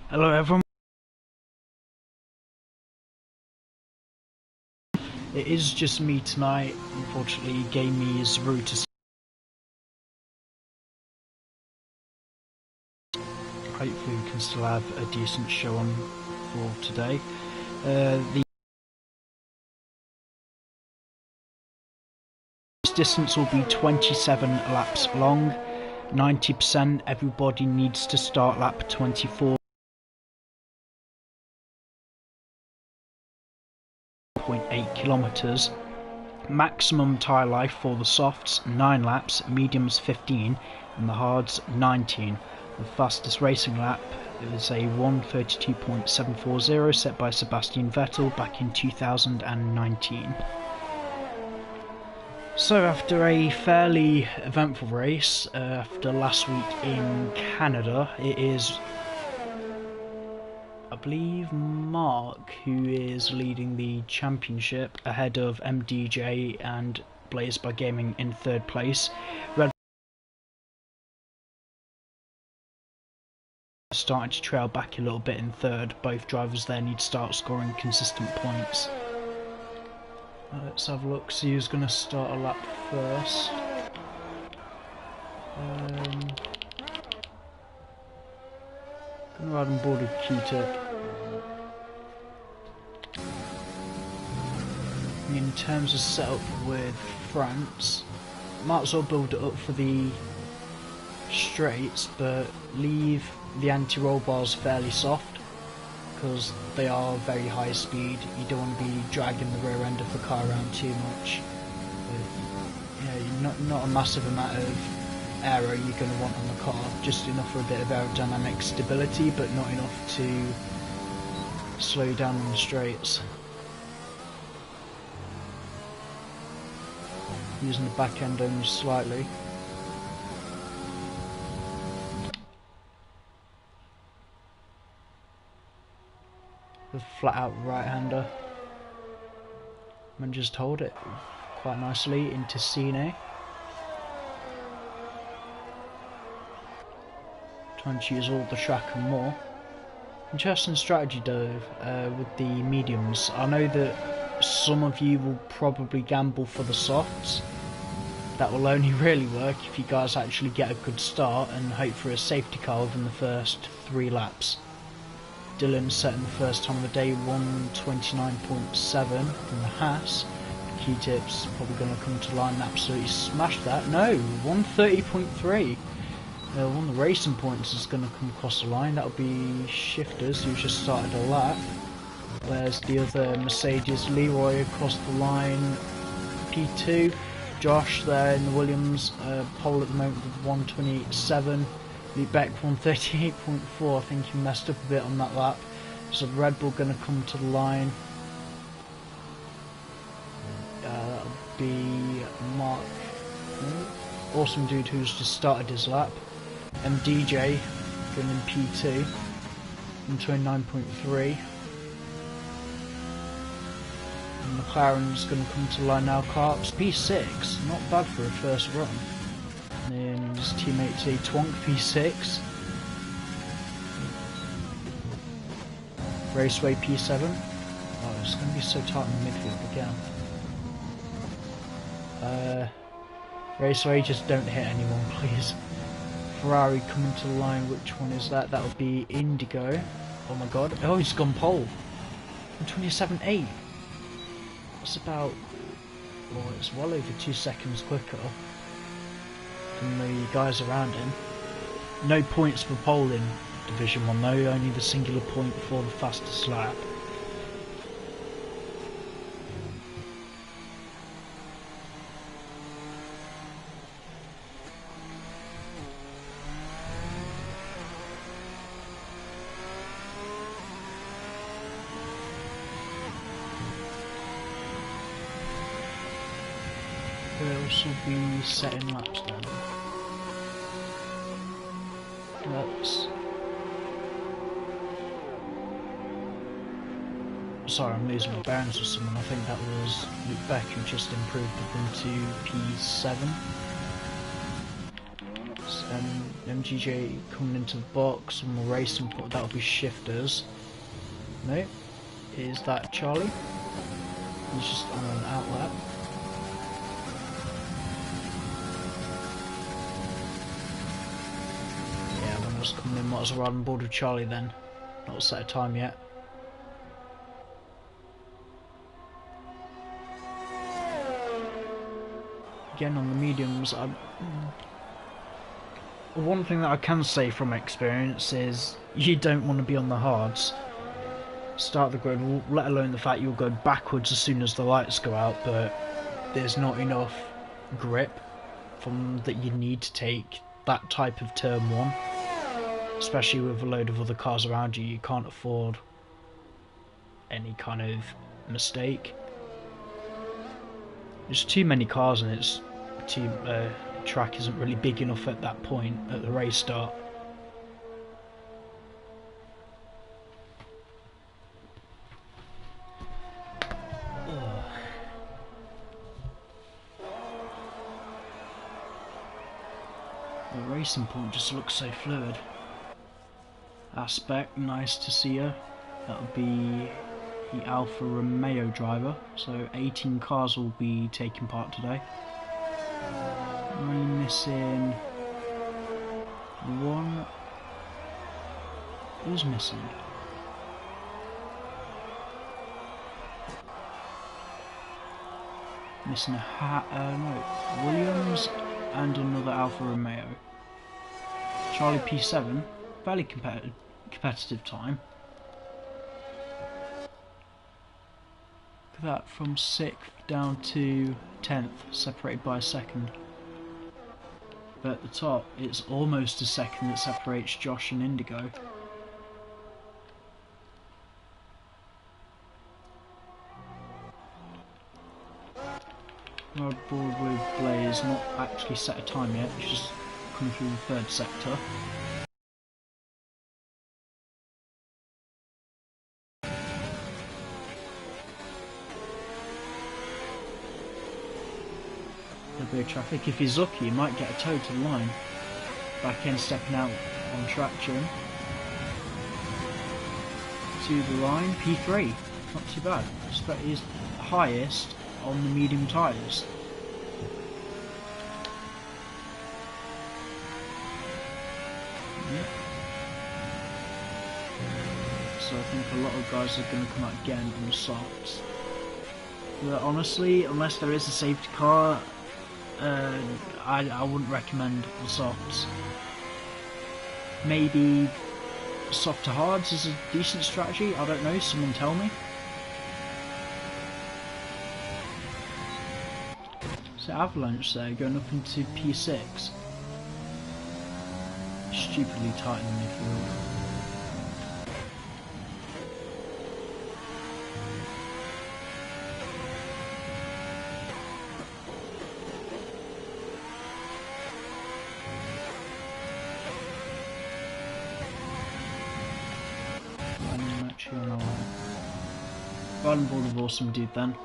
Hello everyone. It is just me tonight. Unfortunately, gave me Nhrl to. Hopefully, we can still have a decent show on for today. The distance will be 27 laps long. 90%. Everybody needs to start lap 24. 0.8 kilometers. Maximum tyre life for the softs 9 laps, mediums 15, and the hards 19. The fastest racing lap is a 1:32.740 set by Sebastian Vettel back in 2019. So after a fairly eventful race, after last week in Canada, it is, I believe, Mark who is leading the championship ahead of MDJ and Blaze by Gaming in third place. Red starting to trail back a little bit in third. Both drivers there need to start scoring consistent points. Let's have a look, see who's going to start a lap first. Going to ride on board with Q-Tip. In terms of setup with France, might as well build it up for the straights, but leave the anti-roll bars fairly soft because they are very high speed. You don't want to be dragging the rear end of the car around too much. But, not a massive amount of aero you're going to want on the car, just enough for a bit of aerodynamic stability, but not enough to slow you down on the straights. Using the back end only slightly. The flat out right hander. And just hold it quite nicely into Cine. Trying to use all the track and more. Interesting strategy though with the mediums. I know that some of you will probably gamble for the softs. That will only really work if you guys actually get a good start and hope for a safety car within the first 3 laps. Dylan setting the first time of the day 1:29.7 from the Haas. Q-Tip's probably going to come to line and absolutely smash that. No, 1:30.3. One of the racing points is going to come across the line. That'll be Shifters, who's just started a lap. Where's the other Mercedes? Leroy across the line, P2. Josh there in the Williams, pole at the moment with 1:28.7. Lee Beck 1:38.4. I think he messed up a bit on that lap. So the Red Bull going to come to the line. That'll be Mark. Awesome dude who's just started his lap. MDJ going in P2. 1:29.3. And McLaren's going to come to the line now. Carps P6, not bad for a first run. And then his teammates a Twonk P6. Raceway P7. Oh, it's going to be so tight in the midfield again. Raceway, just don't hit anyone, please. Ferrari coming to the line, which one is that? That would be Indigo. Oh my god. Oh, he's gone pole. 1:27.8. That's about, well, it's well over 2 seconds quicker than the guys around him. No points for pole in Division 1 though, only the singular point for the fastest lap. This will be setting laps then. That's... Sorry, I'm losing my bearings with someone. I think that was Luke Beck who just improved up into P7. MGJ coming into the box on the racing point, that'll be shifters. No, is that Charlie? He's just on an outlet. Yeah, when I was coming in, might as well ride on board with Charlie then. Not set a time yet. Again, on the mediums, one thing that I can say from experience is you don't want to be on the hards. Start the grid, let alone the fact you'll go backwards as soon as the lights go out, but there's not enough grip that you need to take that type of turn one. Especially with a load of other cars around you, you can't afford any kind of mistake. There's too many cars and it's track isn't really big enough at that point at the race start. The racing point just looks so fluid. Aspect, nice to see her. That'll be the Alfa Romeo driver. So 18 cars will be taking part today. I'm only missing one. Who's missing? Missing no, Williams and another Alfa Romeo. Charlie P7, fairly competitive time. Look at that, from 6th down to 10th, separated by a second. But at the top, it's almost a second that separates Josh and Indigo. We're aboard with Blaze, not actually set a time yet, it's just coming through the third sector. A bit of traffic. If he's lucky, he might get a tow to the line. Back end stepping out on traction. To the line, P3. Not too bad. He's the highest on the medium tyres. Yep. So I think a lot of guys are going to come out again on the softs. But honestly, unless there is a safety car, I wouldn't recommend the softs. Maybe soft to hards is a decent strategy, I don't know, someone tell me. So Avalanche there, going up into P6. Stupidly tight in the midfield. I'm actually on our line. Right on board with Awesome Dude then.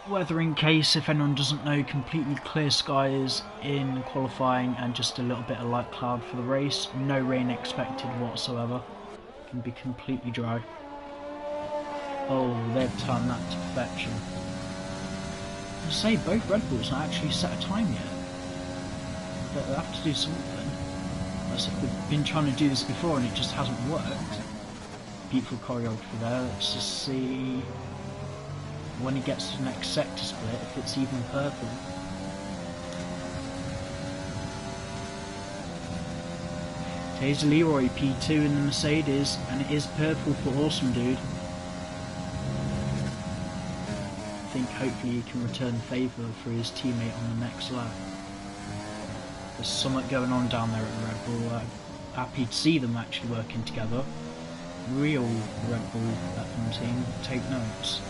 Weather in case, if anyone doesn't know, completely clear skies in qualifying and just a little bit of light cloud for the race. No rain expected whatsoever. Can be completely dry. Oh, they've turned that to perfection. I say both Red Bulls not actually set a time yet. They have to do something. Unless if they've been trying to do this before and it just hasn't worked. Beautiful choreography there. Let's just see when he gets to the next sector split, if it's even purple. Taser Leroy P2 in the Mercedes, and it is purple for Awesome Dude. I think hopefully he can return favour for his teammate on the next lap. There's something going on down there at Red Bull. Happy to see them actually working together. Real Red Bull F1 team, take notes.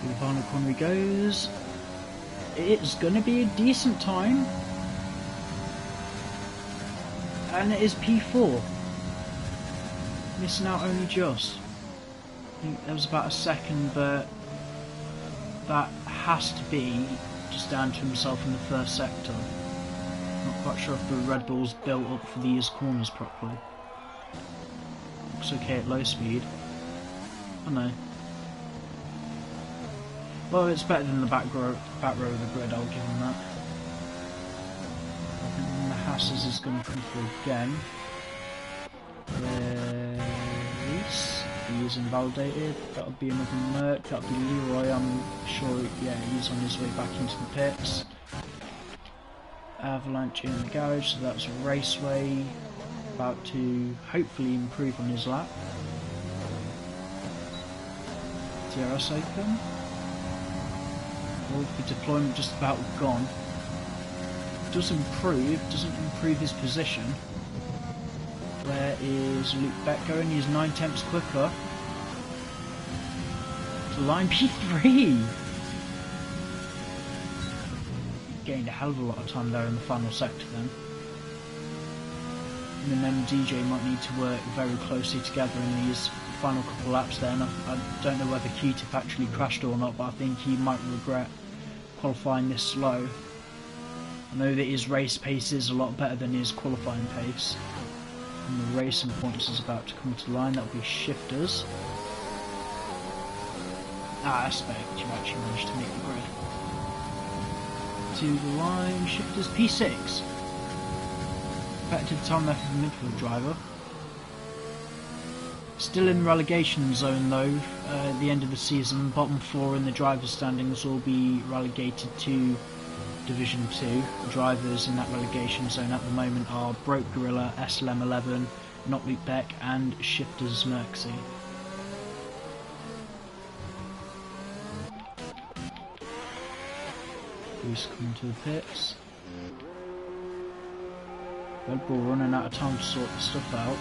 The final corner he goes. It's going to be a decent time. And it is P4. Missing out only just. I think there was about a second, but that has to be just down to himself in the first sector. Not quite sure if the Red Bull's built up for these corners properly. Looks okay at low speed. I know. Well, it's better than the back row of the grid, I'll give him that. I think the Hasses is going to come through again. Reese, he is invalidated. That'll be another Merc, that'll be Leroy, I'm sure, yeah, he's on his way back into the pits. Avalanche in the garage, so that's Raceway, about to hopefully improve on his lap. DRS open. Well, the deployment just about gone. Doesn't improve his position. Where is Luke Beck going? He's 9/10 quicker. To line P3! Gained a hell of a lot of time there in the final sector then. And then DJ might need to work very closely together in these final couple laps there, and I don't know whether Q-Tip actually crashed or not, but I think he might regret qualifying this slow. I know that his race pace is a lot better than his qualifying pace. And the racing points is about to come to line, that'll be Shifters. Aspect, you actually managed to make the grid. To the line, Shifters P6. Effective time there for the midfield driver. Still in relegation zone though, at the end of the season, bottom 4 in the drivers' standings will be relegated to Division 2. Drivers in that relegation zone at the moment are Broke Gorilla, SLM11, Not Luke Beck and Shifters Merxy. Who's coming to the pits? Red Bull running out of time to sort the stuff out.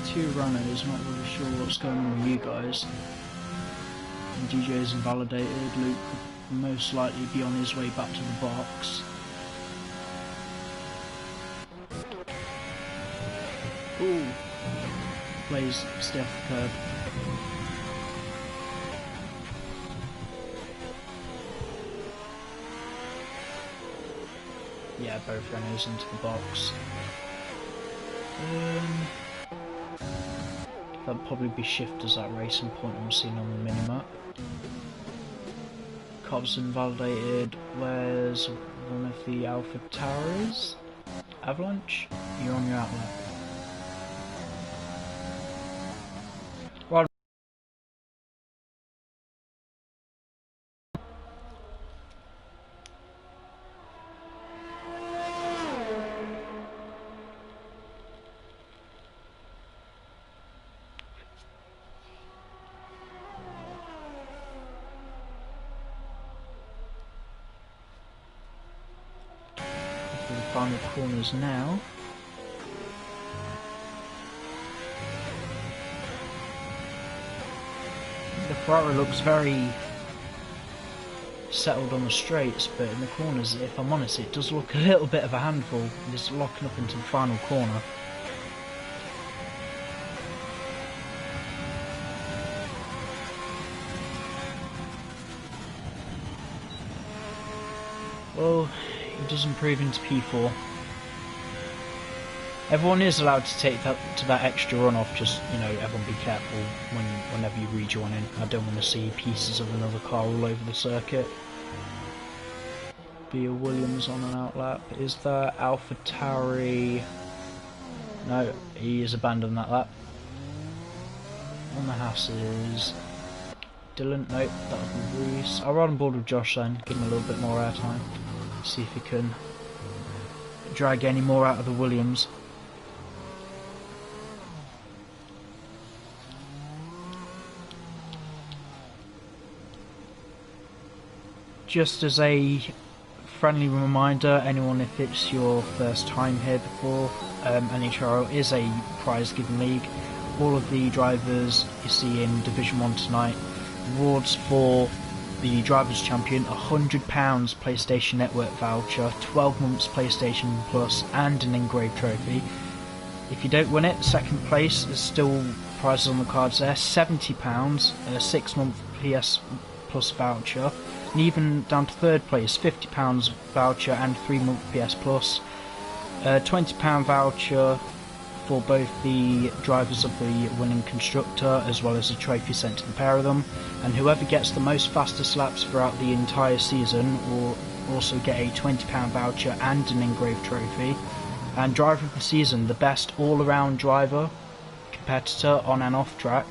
Two runners, not really sure what's going on with you guys. And DJ is invalidated. Luke will most likely be on his way back to the box. Ooh, plays stay off the curb. Yeah, both runners into the box. That'll probably be Shifters at racing point I'm seeing on the minimap. Cobb's invalidated. Where's one of the Alpha Towers? Avalanche? You're on your outlet. Right. Final corners now. The Ferrari looks very settled on the straights, but in the corners, if I'm honest, it does look a little bit of a handful. Just locking up into the final corner. Well, he does improve into P4. Everyone is allowed to take that extra run off, just, you know, everyone be careful whenever you rejoin in. I don't want to see pieces of another car all over the circuit. Be a Williams on an outlap. Is there Alpha Tauri? No, he has abandoned that lap. On the Hasses. Dylan, nope, that'll be Reese. I'll ride on board with Josh then, give him a little bit more airtime. See if he can drag any more out of the Williams. Just as a friendly reminder, anyone, if it's your first time here before, Nhrl is a prize giving league. All of the drivers you see in Division 1 tonight, rewards for the Drivers' Champion, £100 PlayStation Network voucher, 12 months PlayStation Plus and an engraved trophy. If you don't win it, second place, there's still prizes on the cards there. £70, a 6-month PS Plus voucher, and even down to third place, £50 voucher and 3-month PS Plus. £20 voucher for both the drivers of the winning constructor, as well as a trophy sent to the pair of them, and whoever gets the most fastest laps throughout the entire season will also get a £20 voucher and an engraved trophy. And driver of the season, the best all-around driver, competitor on and off track.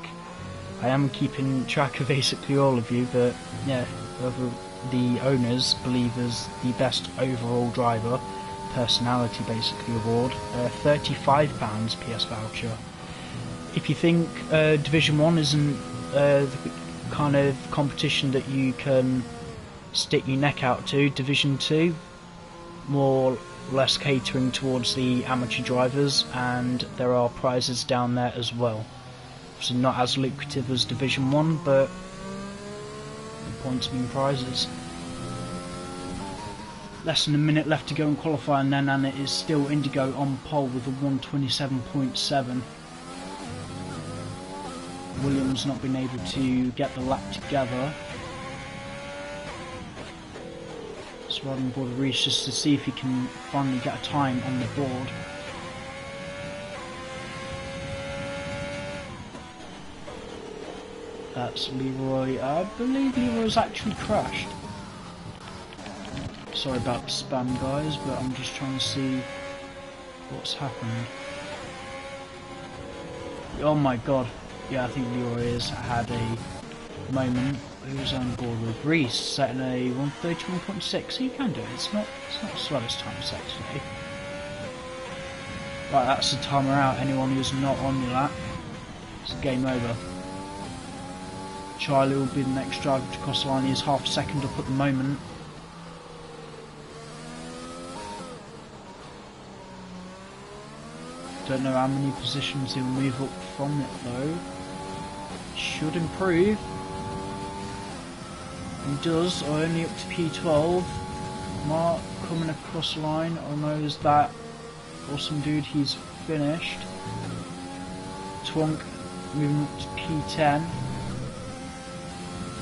I am keeping track of basically all of you, but yeah, whoever the owners believe is the best overall driver, personality basically award, £35 PS voucher. If you think Division 1 isn't the kind of competition that you can stick your neck out to, Division 2, more or less catering towards the amateur drivers, and there are prizes down there as well. So not as lucrative as Division 1, but the points mean prizes. Less than a minute left to go in qualifying then, and it is still Indigo on pole with a 127.7. Williams not been able to get the lap together. So riding board Reese just to see if he can finally get a time on the board. That's Leroy. I believe Leroy's actually crashed. Sorry about the spam, guys, but I'm just trying to see what's happened. Oh my god. Yeah, I think Leroy has had a moment. He was on board with Reese, setting a 131.6, so you can do it. It's not the slowest time set today. Right, that's the timer out. Anyone who's not on your lap, it's game over. Charlie will be the next driver to cross the line. He is half a second up at the moment. Don't know how many positions he'll move up from it though. Should improve. He does, only up to P12. Mark coming across the line. Oh no, is that awesome dude? He's finished. Twunk moving up to P10.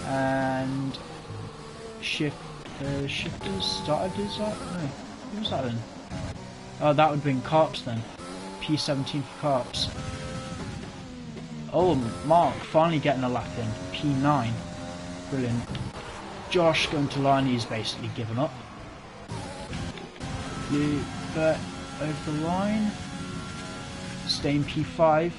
And Shifters started, is that? No, who was that then? Oh, that would have been Carps then. P17 for Carps. Oh, Mark finally getting a lap in. P9. Brilliant. Josh going to line, he's basically given up. But over the line. Staying P5.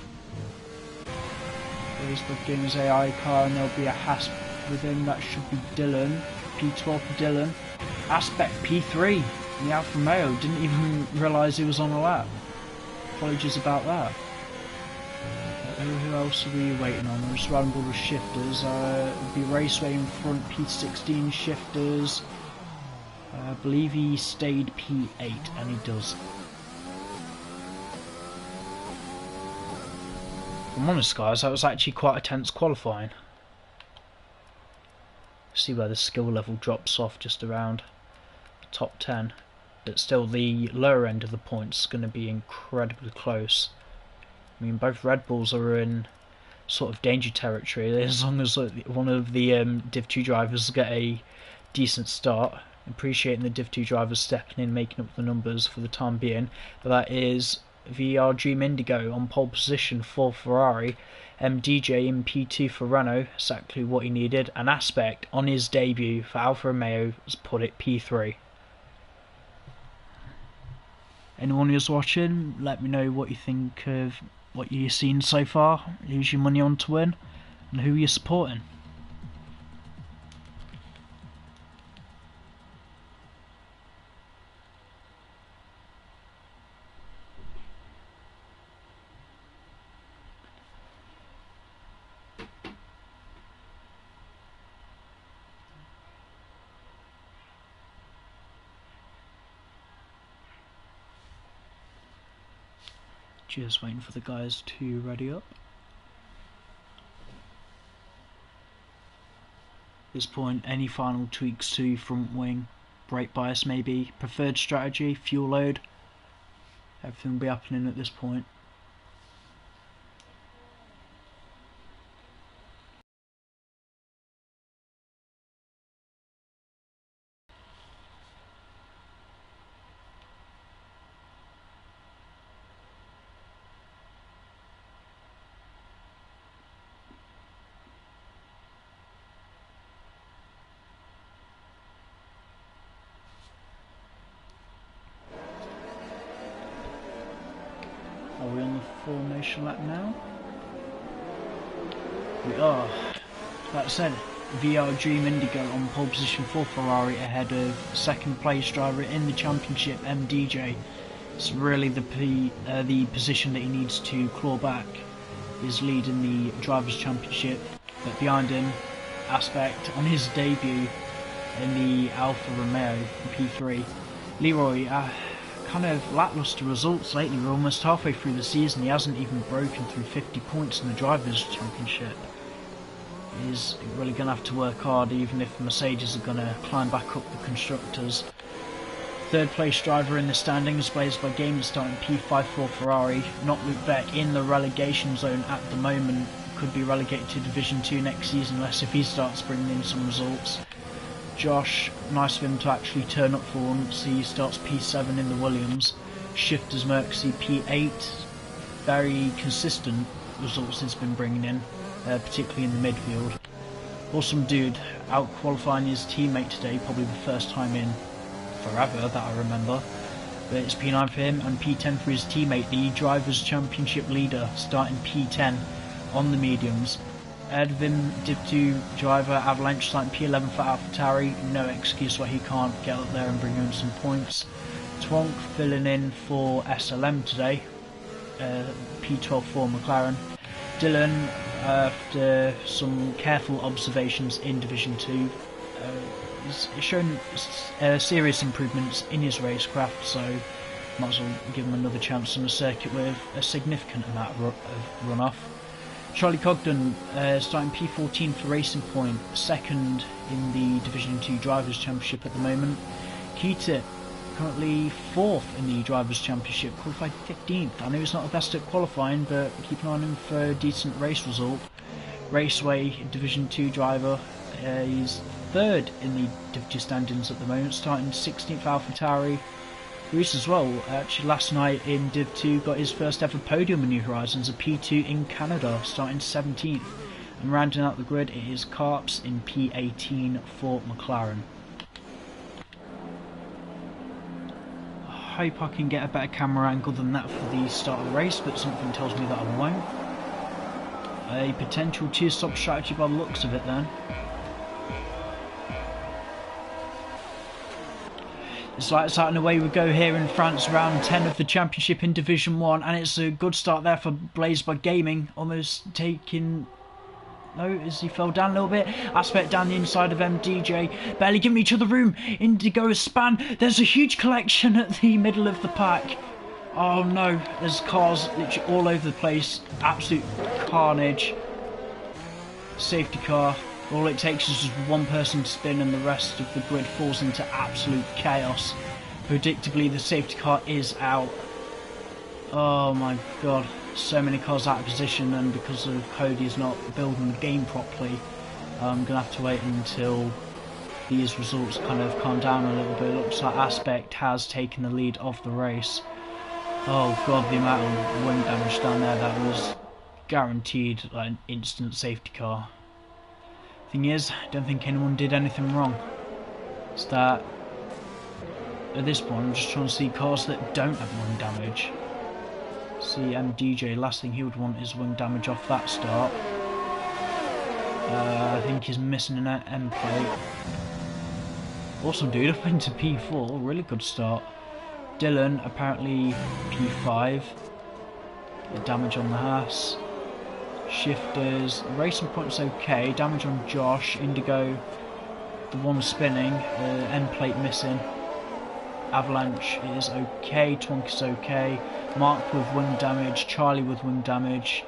There's the Games AI car, and there'll be a Hasp with him. That should be Dylan. P12 for Dylan. Aspect P3 in the Alfa Romeo. Didn't even realise he was on a lap. Apologies about that. Who else are we waiting on? We're just riding board with Shifters. It'll be Raceway in front, P16 Shifters. I believe he stayed P8, and he does. If I'm honest, guys, that was actually quite a tense qualifying. See where the skill level drops off just around the top 10. But still, the lower end of the points is going to be incredibly close. I mean, both Red Bulls are in sort of danger territory as long as one of the Div 2 drivers get a decent start. Appreciating the Div 2 drivers stepping in, making up the numbers for the time being. But that is VR Dream Indigo on pole position for Ferrari. DJ in P2 for Renault, exactly what he needed. And Aspect on his debut for Alfa Romeo has put it P3. Anyone who's watching, let me know what you think of what you've seen so far, who's your money on to win, and who you're supporting. Just waiting for the guys to ready up. At this point, any final tweaks to front wing, brake bias maybe, preferred strategy, fuel load, everything will be happening at this point. Are we on the formation lap now? We are. Like I said, VR Dream Indigo on pole position for Ferrari ahead of second place driver in the championship, MDJ. It's really the position that he needs to claw back. His lead in the Drivers' Championship, but behind him, Aspect on his debut in the Alfa Romeo P3. Leroy, kind of lacklustre results lately. We're almost halfway through the season. He hasn't even broken through 50 points in the Drivers' Championship. He's really going to have to work hard, even if Mercedes are going to climb back up the Constructors. Third place driver in the standings, Blazed by Gaming, starting P5 for Ferrari. Not Luke Beck in the relegation zone at the moment. Could be relegated to Division 2 next season, unless if he starts bringing in some results. Josh, nice of him to actually turn up for once. He starts P7 in the Williams. Shifters Merksy P8. Very consistent results he's been bringing in, particularly in the midfield. Awesome dude, out qualifying his teammate today, probably the first time in forever that I remember. But it's P9 for him and P10 for his teammate, the Drivers' Championship leader, starting P10 on the mediums. Ahead of him, Div 2 driver Avalanche starting P11 for AlphaTauri. No excuse why he can't get up there and bring home some points. Twonk filling in for SLM today, P12 for McLaren. Dylan, after some careful observations in Division 2, he's shown serious improvements in his racecraft, so might as well give him another chance on the circuit with a significant amount of runoff. Charlie Cogden starting P14 for Racing Point, second in the Division 2 Drivers' Championship at the moment. Keita currently fourth in the Drivers' Championship, qualified 15th. I know he's not the best at qualifying, but keep an eye on him for a decent race result. Raceway Division 2 driver, he's third in the Div 2 standings at the moment, starting 16th AlphaTauri. Reese as well, actually last night in Div 2 got his first ever podium in New Horizons, a P2 in Canada, starting 17th. And rounding out the grid it is Carps in P18 for McLaren. I hope I can get a better camera angle than that for the start of the race, but something tells me that I won't. A potential two-stop strategy by the looks of it then. It's lights out and away we go here in France, round 10 of the championship in Division 1, and it's a good start there for Blazed by Gaming, almost taking... No, as he fell down a little bit. Aspect down the inside of MDJ, barely giving each other room. Indigo span, there's a huge collection at the middle of the pack. Oh no, there's cars literally all over the place, absolute carnage. Safety car. All it takes is just one person to spin and the rest of the grid falls into absolute chaos. Predictably, the safety car is out. Oh my god, so many cars out of position, and because of Cody's not building the game properly, I'm going to have to wait until these results kind of calm down a little bit. It looks like Aspect has taken the lead of the race. Oh god, the amount of wing damage down there, that was guaranteed like an instant safety car. Thing is, I don't think anyone did anything wrong. It's that at this point I'm just trying to see cars that don't have wing damage. See MDJ, last thing he would want is wing damage off that start. I think he's missing an end plate. Awesome dude, up into P4, really good start. Dylan apparently P5. The damage on the Haas. Shifters, Racing Point's okay, damage on Josh, Indigo, the one spinning, end plate missing. Avalanche is okay, Twonk is okay, Mark with wing damage, Charlie with wing damage,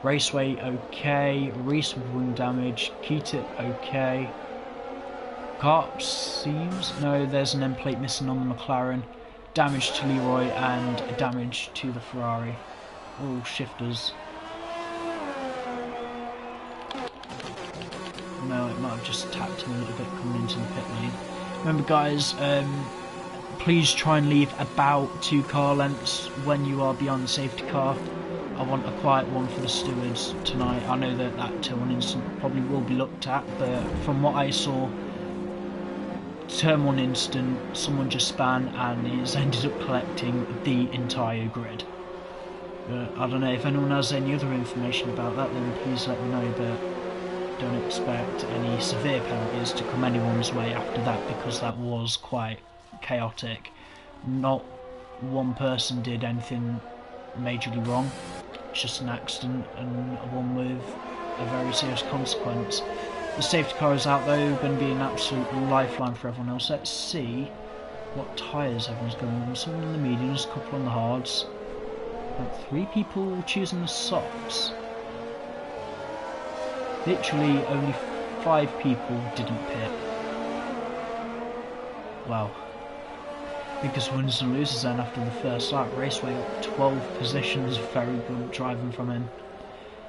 Raceway okay, Reese with wing damage, Keatit okay. Carps seems, no, there's an end plate missing on the McLaren, damage to Leroy and damage to the Ferrari. All shifters. No, it might have just tapped him a little bit coming into the pit lane. Remember guys, please try and leave about 2 car lengths when you are beyond the safety car. I want a quiet one for the stewards tonight. I know that that turn 1 instant probably will be looked at, but from what I saw, turn 1 instant, someone just span and he's ended up collecting the entire grid. But I don't know, if anyone has any other information about that, then please let me know, but don't expect any severe penalties to come anyone's way after that, because that was quite chaotic. Not one person did anything majorly wrong, it's just an accident, and one with a very serious consequence. The safety car is out though, going to be an absolute lifeline for everyone else. Let's see what tyres everyone's going on. Someone on the mediums, a couple on the hards. Like 3 people choosing the softs. Literally only 5 people didn't pit. Wow. Biggest winners and losers then after the first lap. Raceway up 12 positions, very good driving from him.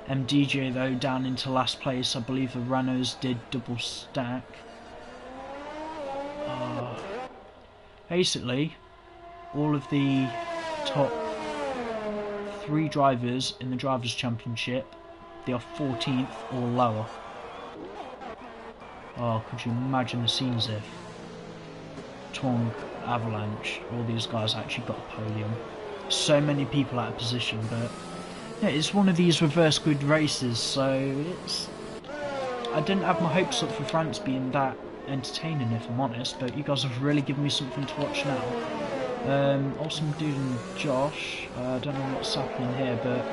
MDJ though down into last place. I believe the Renaults did double stack. Basically, all of the top 3 drivers in the Drivers' Championship, they are 14th or lower. Oh, could you imagine the scenes if Twong, Avalanche, all these guys actually got a podium? So many people out of position, but yeah, it's one of these reverse grid races, so it's... I didn't have my hopes up for France being that entertaining, if I'm honest, but you guys have really given me something to watch now. Awesome dude and Josh, I don't know what's happening here, but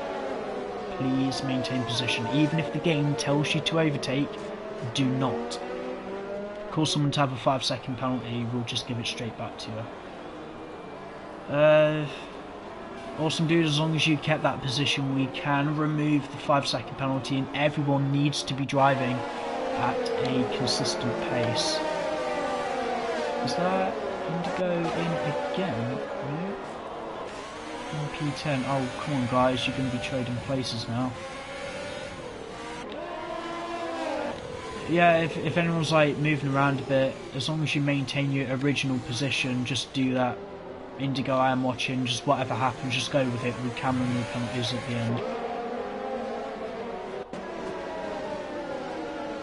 please maintain position. Even if the game tells you to overtake, do not. Call someone to have a 5-second penalty, we'll just give it straight back to you. Awesome dude, as long as you kept that position, we can remove the 5-second penalty, and everyone needs to be driving at a consistent pace. Is that Indigo in again? No. P10. Oh, come on guys, you're going to be trading places now. Yeah, if anyone's like moving around a bit, as long as you maintain your original position, just do that. Indigo, I am watching, just whatever happens, just go with it. We can remove penalties at the end.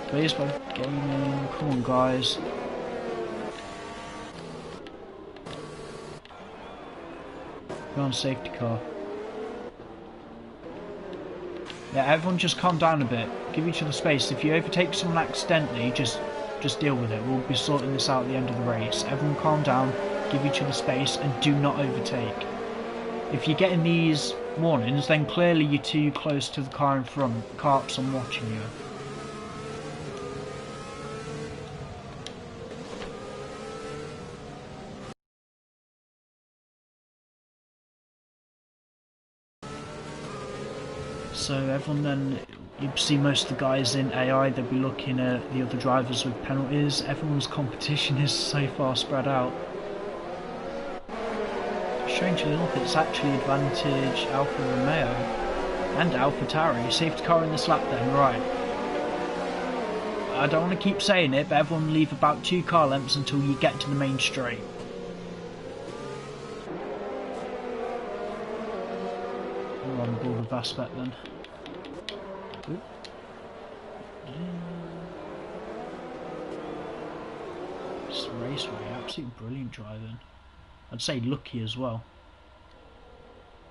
Please, by gaming, come on guys. Go on, safety car. Yeah, everyone just calm down a bit. Give each other space. If you overtake someone accidentally, just deal with it. We'll be sorting this out at the end of the race. Everyone calm down, give each other space, and do not overtake. If you're getting these warnings, then clearly you're too close to the car in front. Carps, I'm watching you. So everyone then, you see most of the guys in AI, they'll be looking at the other drivers with penalties. Everyone's competition is so far spread out. Strangely enough, it's actually advantage Alfa Romeo and AlphaTauri. Safety car in this lap then, right. I don't want to keep saying it, but everyone leave about 2 car lengths until you get to the main straight. We're on board with Aspect then. Oop. It's Raceway, absolutely brilliant driving. I'd say lucky as well.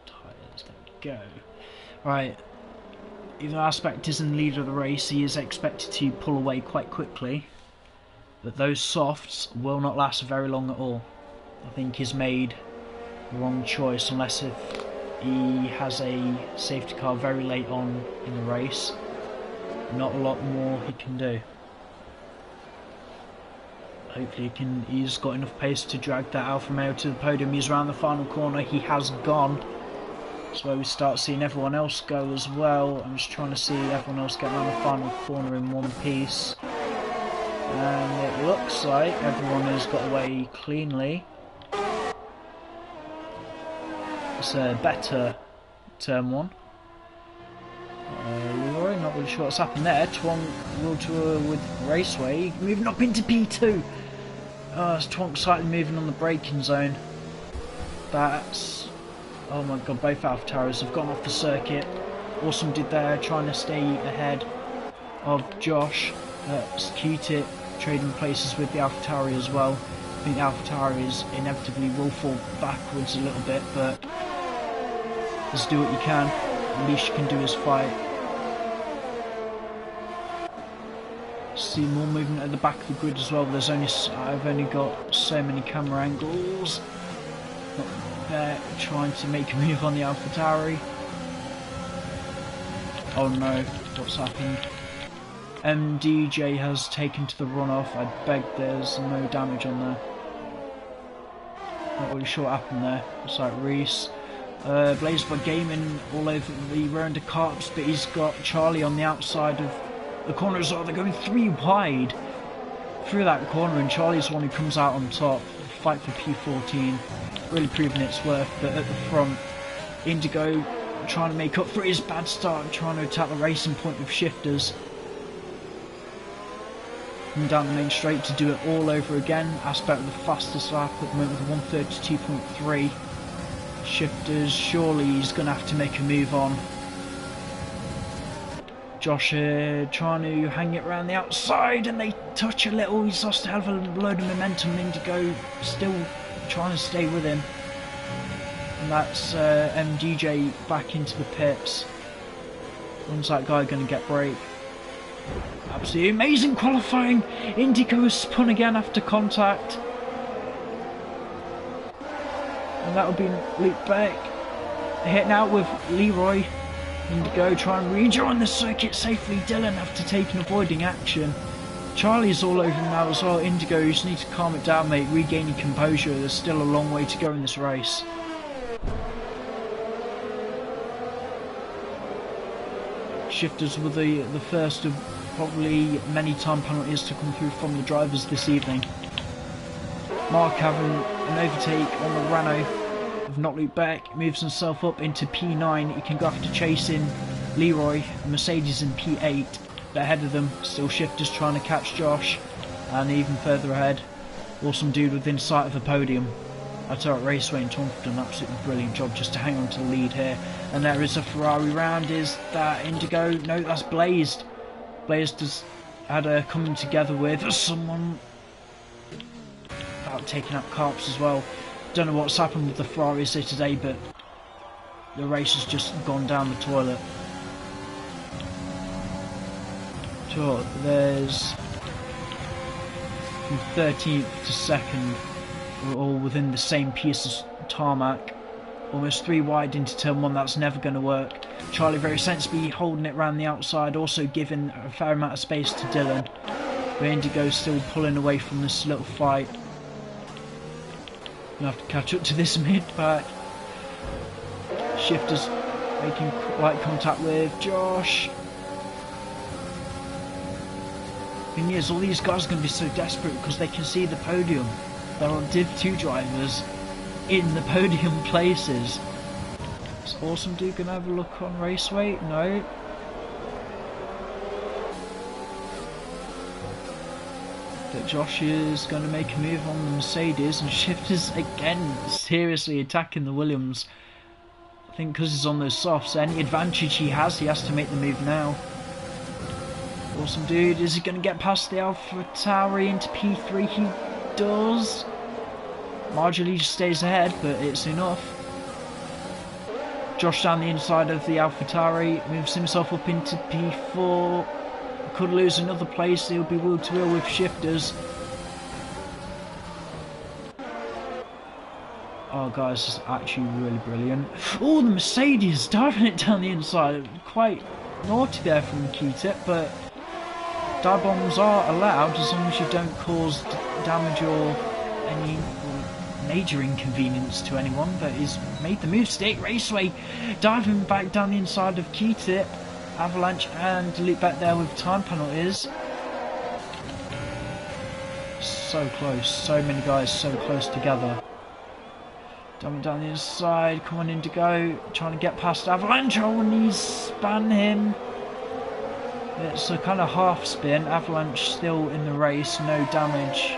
Tyres, there we go. Right, even though Aspect isn't the leader of the race, he is expected to pull away quite quickly. But those softs will not last very long at all. I think he's made the wrong choice, unless if he has a safety car very late on in the race. Not a lot more he can do. Hopefully he's got enough pace to drag that Alfa Romeo to the podium. He's around the final corner, he has gone. That's where we start seeing everyone else go as well. I'm just trying to see everyone else get around the final corner in one piece. And it looks like everyone has got away cleanly. It's a better turn 1. We're not really sure what's happened there. Twonk World Tour with Raceway moving up into P2. It's Twonk slightly moving on the braking zone. That's... oh my god, both AlphaTauris have gone off the circuit. Awesome did there, trying to stay ahead of Josh. Q-Tip trading places with the AlphaTauri as well. I think the AlphaTauris inevitably will fall backwards a little bit, but Just do what you can. At least you can do is fight. See more movement at the back of the grid as well. I've only got so many camera angles. Not there, trying to make a move on the AlphaTauri. Oh no, what's happened? MDJ has taken to the runoff. I beg there's no damage on there. Not really sure what happened there. It's like Reese. Blaze by Gaming all over the rear end of Carps, but he's got Charlie on the outside of the corner as well. They're going 3 wide through that corner, and Charlie's the one who comes out on top. Fight for P14, really proving its worth. But at the front, Indigo trying to make up for his bad start, trying to attack the racing point with shifters. And down the main straight to do it all over again. Aspect with the fastest lap at the moment with 132.3. Shifters, surely he's going to have to make a move on. Josh trying to hang it around the outside, and they touch a little. He's lost a hell of a load of momentum. Indigo still trying to stay with him. And that's MDJ back into the pits. When's that guy going to get break? Absolutely amazing qualifying. Indigo has spun again after contact. And that'll be Luke Beck. Hitting out with Leroy. Indigo trying to rejoin the circuit safely. Dylan after avoiding action. Charlie's all over him now as well. Indigo, you just need to calm it down, mate. Regaining composure. There's still a long way to go in this race. Shifters were the first of probably many time penalties to come through from the drivers this evening. Mark having an overtake on the Renault of not Luke Beck, moves himself up into P9. He can go after chasing Leroy and Mercedes in P8. But ahead of them, still Shifters trying to catch Josh, and even further ahead, awesome dude within sight of the podium. I thought Raceway and Tom have done an absolutely brilliant job just to hang on to the lead here. And there is a Ferrari round. Is that Indigo? No, that's Blazed. Blazed has had a coming together with someone about taking up Carps as well. Don't know what's happened with the Ferraris here today, but the race has just gone down the toilet. Sure, there's from 13th to 2nd, we're all within the same piece of tarmac. Almost 3 wide into turn 1, that's never going to work. Charlie very sensibly holding it around the outside, also giving a fair amount of space to Dylan. But Indigo's still pulling away from this little fight. Gonna have to catch up to this mid-pack. Shifters making light contact with Josh. Thing is, all these guys are going to be so desperate because they can see the podium. There are Div 2 drivers in the podium places. Is Awesome Dude going to have a look on Raceway? No. But Josh is going to make a move on the Mercedes, and Shifters again seriously attacking the Williams. I think because he's on those softs, any advantage he has to make the move now. Awesome Dude, is he going to get past the AlphaTauri into P3? He does. Marginally just stays ahead, but it's enough. Josh down the inside of the AlphaTauri, moves himself up into P4. Could lose another place, he'll be wheel to wheel with Shifters. Oh guys, this is actually really brilliant. Oh, the Mercedes diving it down the inside. Quite naughty there from Q-Tip, but dive bombs are allowed as long as you don't cause damage or any major inconvenience to anyone. But he's made the move. State Raceway diving back down the inside of Q-Tip. Avalanche and Luke back there with time penalties. So close, so many guys so close together. Dumping down the inside, come on Indigo, trying to get past Avalanche. Oh, and he's spun him. It's a kind of half spin. Avalanche still in the race, no damage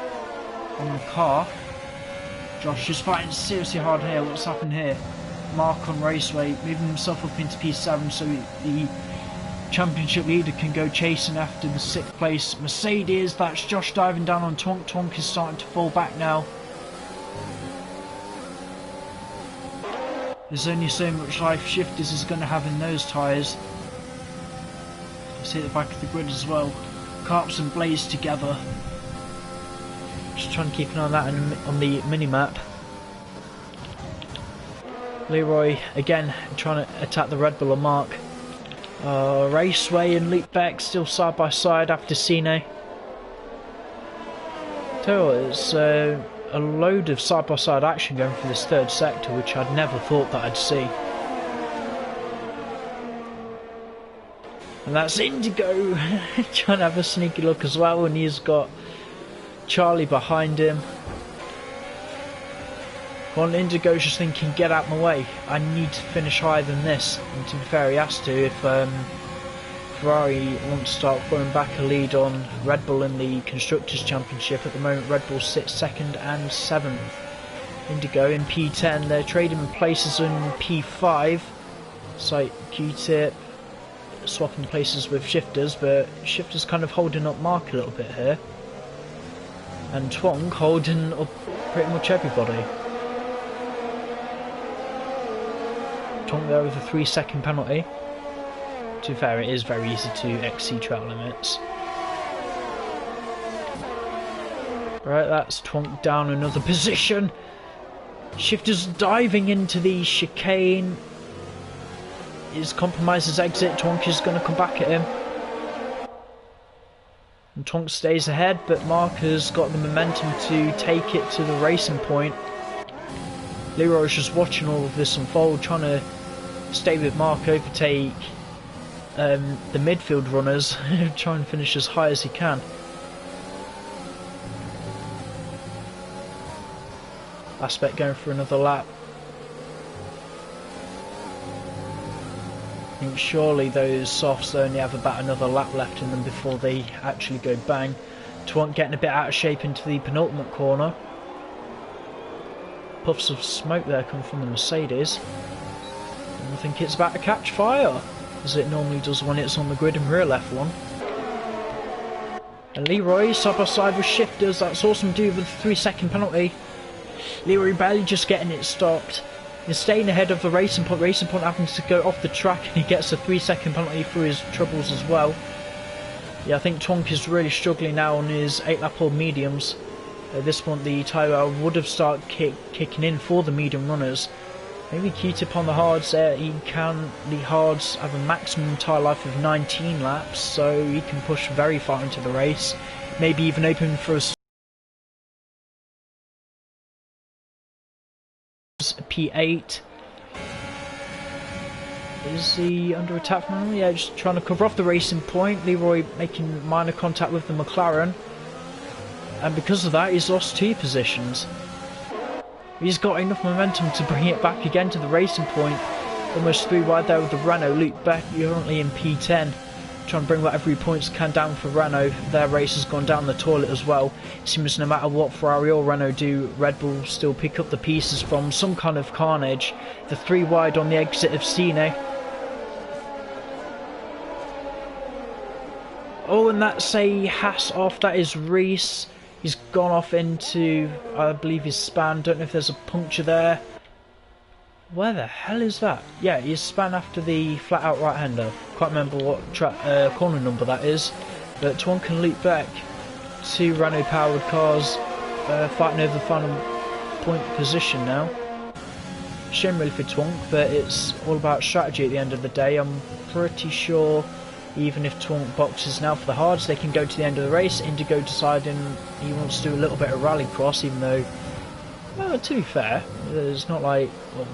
on the car. Josh is fighting seriously hard here. What's happened here? Mark on Raceway, moving himself up into P7 so the championship leader can go chasing after the 6th place Mercedes. That's Josh diving down on Tonk. Tonk is starting to fall back now. There's only so much life Shifters is going to have in those tyres. You see at the back of the grid as well. Carps and Blaze together. Just trying to keep an eye on that on the mini-map. Leroy again trying to attack the Red Bull on Mark. Raceway and Luke Beck still side by side after Cine. Tell you what, it's a load of side by side action going for this third sector, which I'd never thought that I'd see. And that's Indigo trying to have a sneaky look as well, and he's got Charlie behind him. Well, Indigo's just thinking, get out of my way, I need to finish higher than this. And to be fair, he has to if Ferrari want to start going back a lead on Red Bull in the Constructors' Championship. At the moment, Red Bull sits 2nd and 7th. Indigo in P10, they're trading places in P5. It's like Q-Tip swapping places with Shifters, but Shifters kind of holding up Mark a little bit here. And Twonk holding up pretty much everybody. Twonk there with a 3-second penalty. To be fair, it is very easy to exceed track limits. Right, that's Twonk down another position. Shifters diving into the chicane. His compromises exit. Twonk is going to come back at him. And Twonk stays ahead, but Mark has got the momentum to take it to the racing point. Leroy's just watching all of this unfold, trying to stay with Mark, overtake the midfield runners, try and finish as high as he can. Aspect going for another lap. I think surely those softs only have about another lap left in them before they actually go bang. Twonk getting a bit out of shape into the penultimate corner. Puffs of smoke there come from the Mercedes. And I think it's about to catch fire, as it normally does when it's on the grid in Nhrl F1. And Leroy side by side with Shifters. That's awesome dude with a 3-second penalty. Leroy barely just getting it stopped. He's staying ahead of the racing point. Racing point happens to go off the track, and he gets a 3-second penalty for his troubles as well. Yeah, I think Twonk is really struggling now on his 8-lap old mediums. At this point, the tyre would have started kicking in for the medium runners. Maybe Q-Tip on the hards there. The hards have a maximum tyre life of 19 laps, so he can push very far into the race. Maybe even open for a P8. Is he under attack from him? Yeah, just trying to cover off the racing point. Leroy making minor contact with the McLaren. And because of that, he's lost 2 positions. He's got enough momentum to bring it back again to the racing point. Almost 3 wide there with the Renault. Luke Beck currently in P10. Trying to bring whatever points can down for Renault. Their race has gone down the toilet as well. It seems no matter what Ferrari or Renault do, Red Bull still pick up the pieces from some kind of carnage. The 3 wide on the exit of Cine. Oh, and that's a Haas off. That is Reese. He's gone off into, I believe, his span. Don't know if there's a puncture there. Where the hell is that? Yeah, he's span after the flat-out right-hander. Can't remember what corner number that is. But Twonk and Luke Beck, 2 Renault-powered cars, fighting over the final point position now. Shame really for Twonk, but it's all about strategy at the end of the day. I'm pretty sure even if Twonk boxes now for the hards, they can go to the end of the race. Indigo deciding he wants to do a little bit of rallycross, even though, well, to be fair, it's not like, well,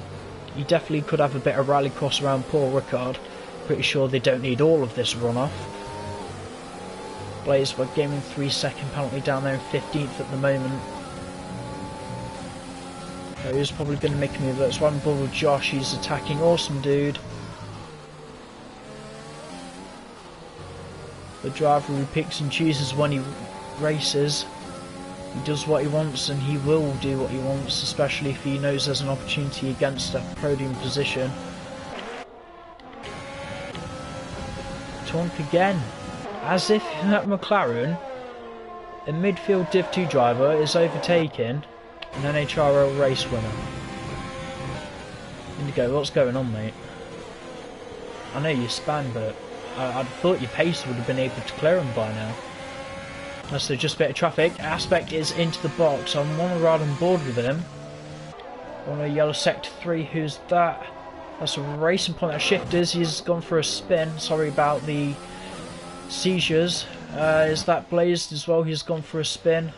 you definitely could have a bit of rallycross around Paul Ricard. Pretty sure they don't need all of this runoff. Blaze were gaming 3-second penalty down there in 15th at the moment. So he's probably going to make a move. That's one ball with Josh. He's attacking. Awesome dude. The driver who picks and chooses when he races. He does what he wants, and he will do what he wants, especially if he knows there's an opportunity against a podium position. Twonk again. As if that McLaren, a midfield Div 2 driver, is overtaking an NHRL race winner. Indigo, what's going on, mate? I know you span, but I thought your pace would have been able to clear him by now. So just a bit of traffic. Aspect is into the box. I want to ride on board with him. On a yellow sector 3, who's that? That's a racing point at shifters. He's gone for a spin. Sorry about the seizures. Is that Blazed as well? He's gone for a spin.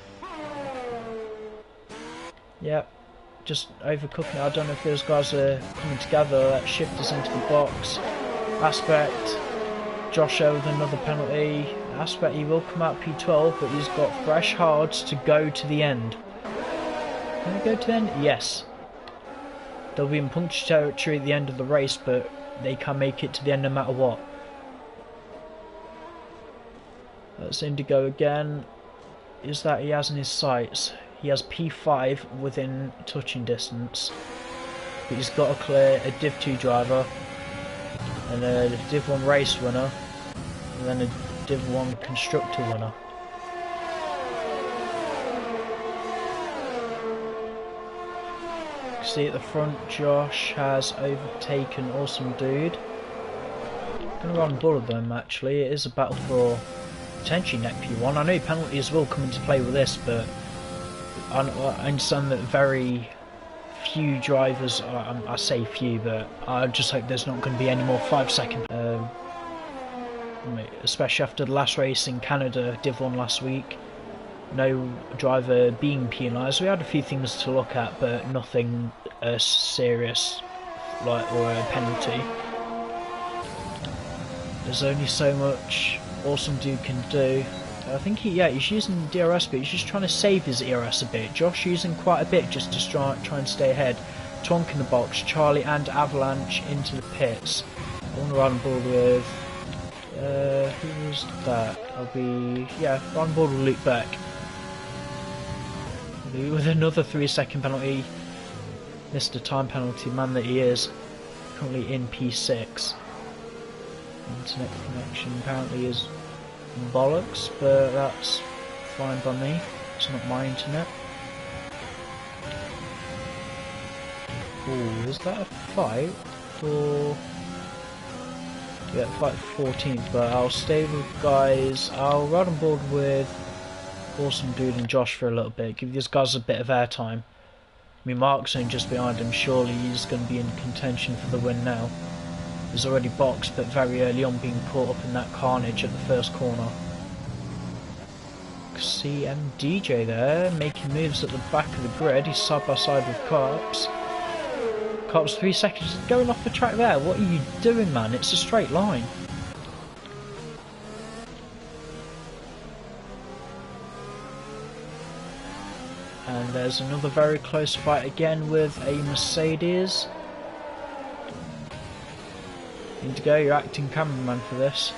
Yep. Just overcooking it. I don't know if those guys are coming together. That shifters into the box. Aspect. Joshua with another penalty. Aspect, he will come out P12, but he's got fresh hards to go to the end. Can they go to the end? Yes. They'll be in puncture territory at the end of the race, but they can make it to the end no matter what. That's Indigo again. Is that he has in his sights? He has P5 within touching distance. But he's got to clear a Div 2 driver and a Div 1 race winner and then a Div 1 constructor winner. See at the front, Josh has overtaken Awesome Dude. Gonna run both of them actually. It is a battle for potentially neck P1. I know penalties will come into play with this, but I understand that very few drivers, I say few, but I just hope there's not going to be any more 5-second. Especially after the last race in Canada, Div 1 last week. No driver being penalised. We had a few things to look at, but nothing serious, or a penalty. There's only so much Awesome Dude can do. I think he's using DRS, but he's just trying to save his ERS a bit. Josh using quite a bit just to try and stay ahead. Tonk in the box, Charlie and Avalanche into the pits. I want to ride on board with who was that? Ride on board with Luke Beck. With another 3-second penalty. Missed a time penalty, man that he is. Currently in P6. Internet connection apparently is bollocks, but that's fine by me. It's not my internet. Ooh, is that a fight for... Yeah, fight for 14th, but I'll stay with guys. I'll ride on board with Awesome Dude and Josh for a little bit. Give these guys a bit of airtime. I mean, Mark's only just behind him. Surely he's going to be in contention for the win now. He's already boxed, but very early on being caught up in that carnage at the first corner. CMDJ there, making moves at the back of the grid. He's side by side with Carps. Carps 3 seconds going off the track there. What are you doing, man? It's a straight line. And there's another very close fight again with a Mercedes. Indigo, you're acting cameraman for this.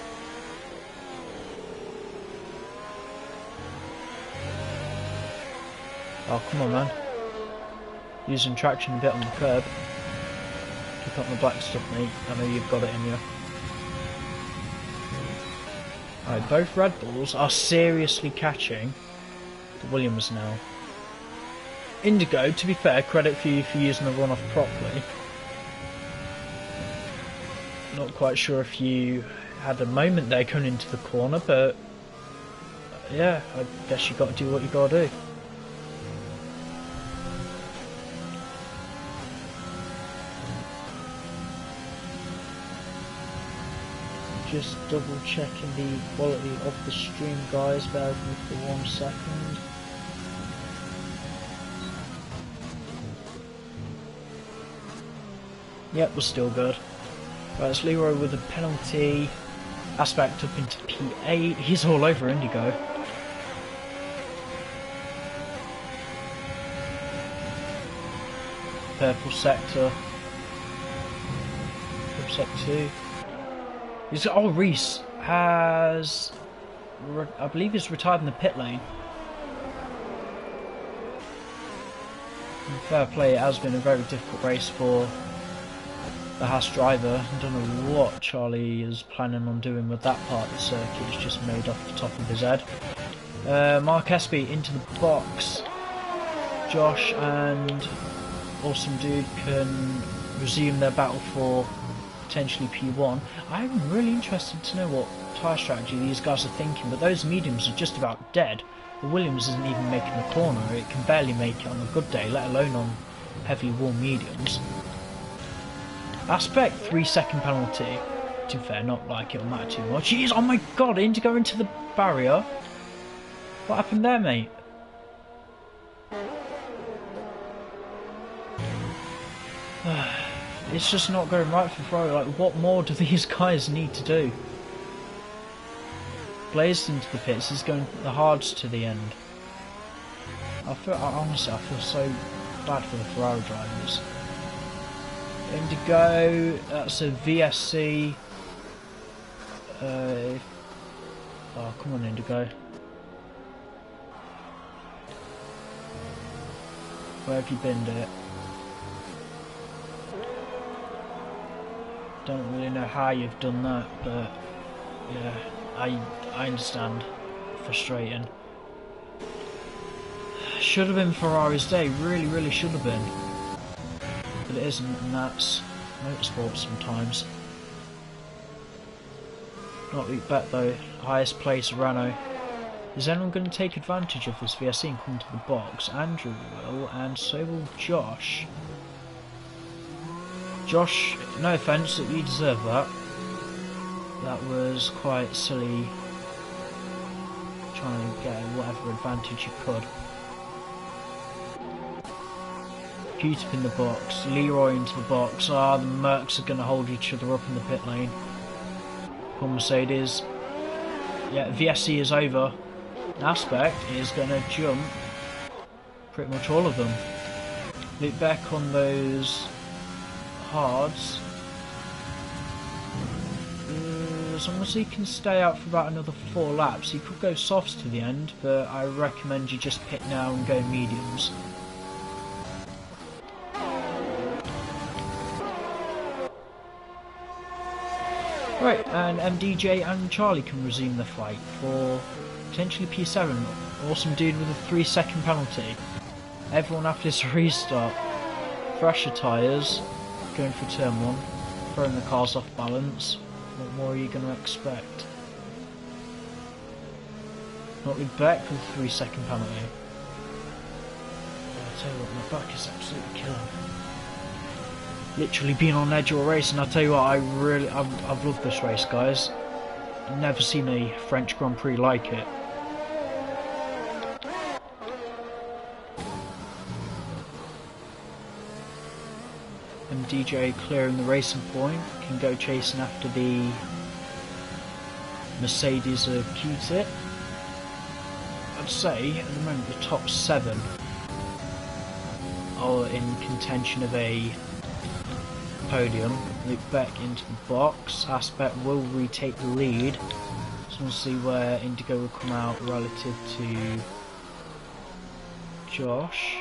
Oh, come on, man. Using traction a bit on the curb. Keep up the black stuff, mate. I know you've got it in you. Alright, both Red Bulls are seriously catching the Williams now. Indigo, to be fair, credit for you for using the runoff properly. Not quite sure if you had a moment there coming into the corner, but yeah, I guess you got to do what you got to do. Just double checking the quality of the stream, guys. Bear with me for 1 second. Yep, we're still good. Right, it's Leroy with a penalty. Aspect up into P8. He's all over Indigo. Purple sector. Purple sector 2. Reese has... I believe he's retired in the pit lane. And fair play, it has been a very difficult race for the Haas driver. I don't know what Charlie is planning on doing with that part of the circuit. It's just made off the top of his head. Mark Espy into the box. Josh and Awesome Dude can resume their battle for potentially P1. I'm really interested to know what tyre strategy these guys are thinking, but those mediums are just about dead. The Williams isn't even making the corner, it can barely make it on a good day, let alone on heavily worn mediums. Aspect 3-second penalty. To be fair, not like it'll matter too much. Jeez, oh my god, Indigo into the barrier. What happened there, mate? It's just not going right for Ferrari. Like, what more do these guys need to do? Blazed into the pits. He's going the hards to the end. Honestly, I feel so bad for the Ferrari drivers. Indigo, that's a VSC. Oh, come on, Indigo. Where have you binned it? Don't really know how you've done that, but yeah, I understand. Frustrating. Should have been Ferrari's day, really should have been. But it isn't, and that's motorsport sometimes. Not Luke Beck though, highest place Renault. Is anyone going to take advantage of this VSC and come to the box? Andrew will, and so will Josh. Josh, no offence, that you deserve that. That was quite silly, trying to get whatever advantage you could. Pute in the box, Leroy into the box. Ah, the Mercs are going to hold each other up in the pit lane. Come on, Mercedes. Yeah, VSC is over. Aspect is going to jump pretty much all of them. Luke Beck on those hards. As long as he can stay out for about another 4 laps, he could go softs to the end, but I recommend you just pit now and go mediums. Right, and MDJ and Charlie can resume the fight for potentially P7. Awesome dude with a 3-second penalty. Everyone after this restart. Fresher tyres, going for turn 1, throwing the cars off balance. What more are you going to expect? Not with Beck with a 3-second penalty. I'll tell you what, my back is absolutely killing me. Literally been on edge of a race, and I'll tell you what, I've loved this race, guys. I've never seen a French Grand Prix like it. MDJ clearing the racing point, can go chasing after the Mercedes of Q-Tip. I'd say at the moment the top 7 are in contention of a podium. Luke Beck into the box. Aspect will retake the lead. So we'll see where Indigo will come out relative to Josh.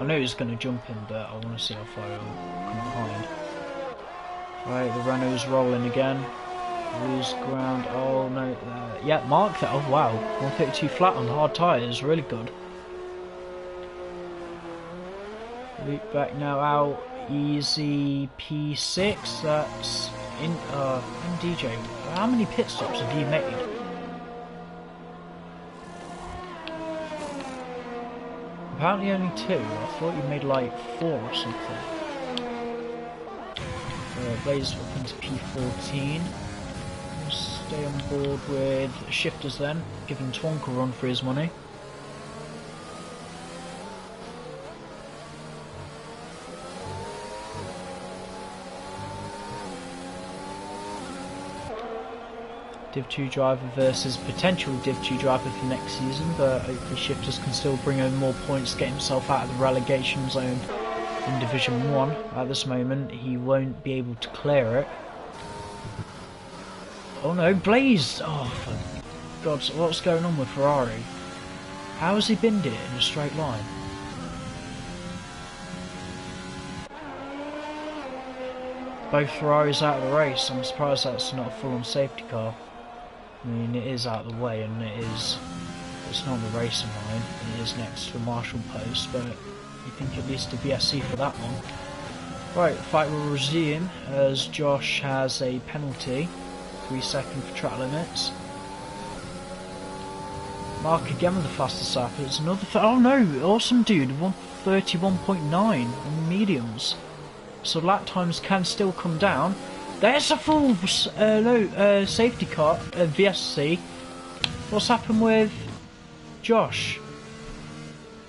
I know he's going to jump in, but I want to see how far he'll come behind. Right, the Renault's rolling again. Lose ground. Oh no. Yeah, mark that. Oh wow. 132 flat on hard tyres. Really good. Luke Beck now out. Easy P6. That's in. MDJ. How many pit stops have you made? Apparently only 2. I thought you made like 4 or something. Blaze up into P14. Stay on board with shifters then, giving Twonk a run for his money. Div 2 driver versus potential Div 2 driver for next season, but hopefully Shifters can still bring home more points, get himself out of the relegation zone in Division 1. At this moment, he won't be able to clear it. Oh no, Blaze! Oh, for God, what's going on with Ferrari? How has he binned it in a straight line? Both Ferraris out of the race. I'm surprised that's not a full-on safety car. I mean, it is out of the way, and it's not on the racing line, it is next to the marshal post, but you think at least a VSC for that one. Right, the fight will resume as Josh has a penalty, 3 seconds for track limits. Mark again with the fastest lap. It's another. Oh no! Awesome, dude. 131.9 on mediums. So lap times can still come down. There's a full safety car, VSC. What's happened with Josh?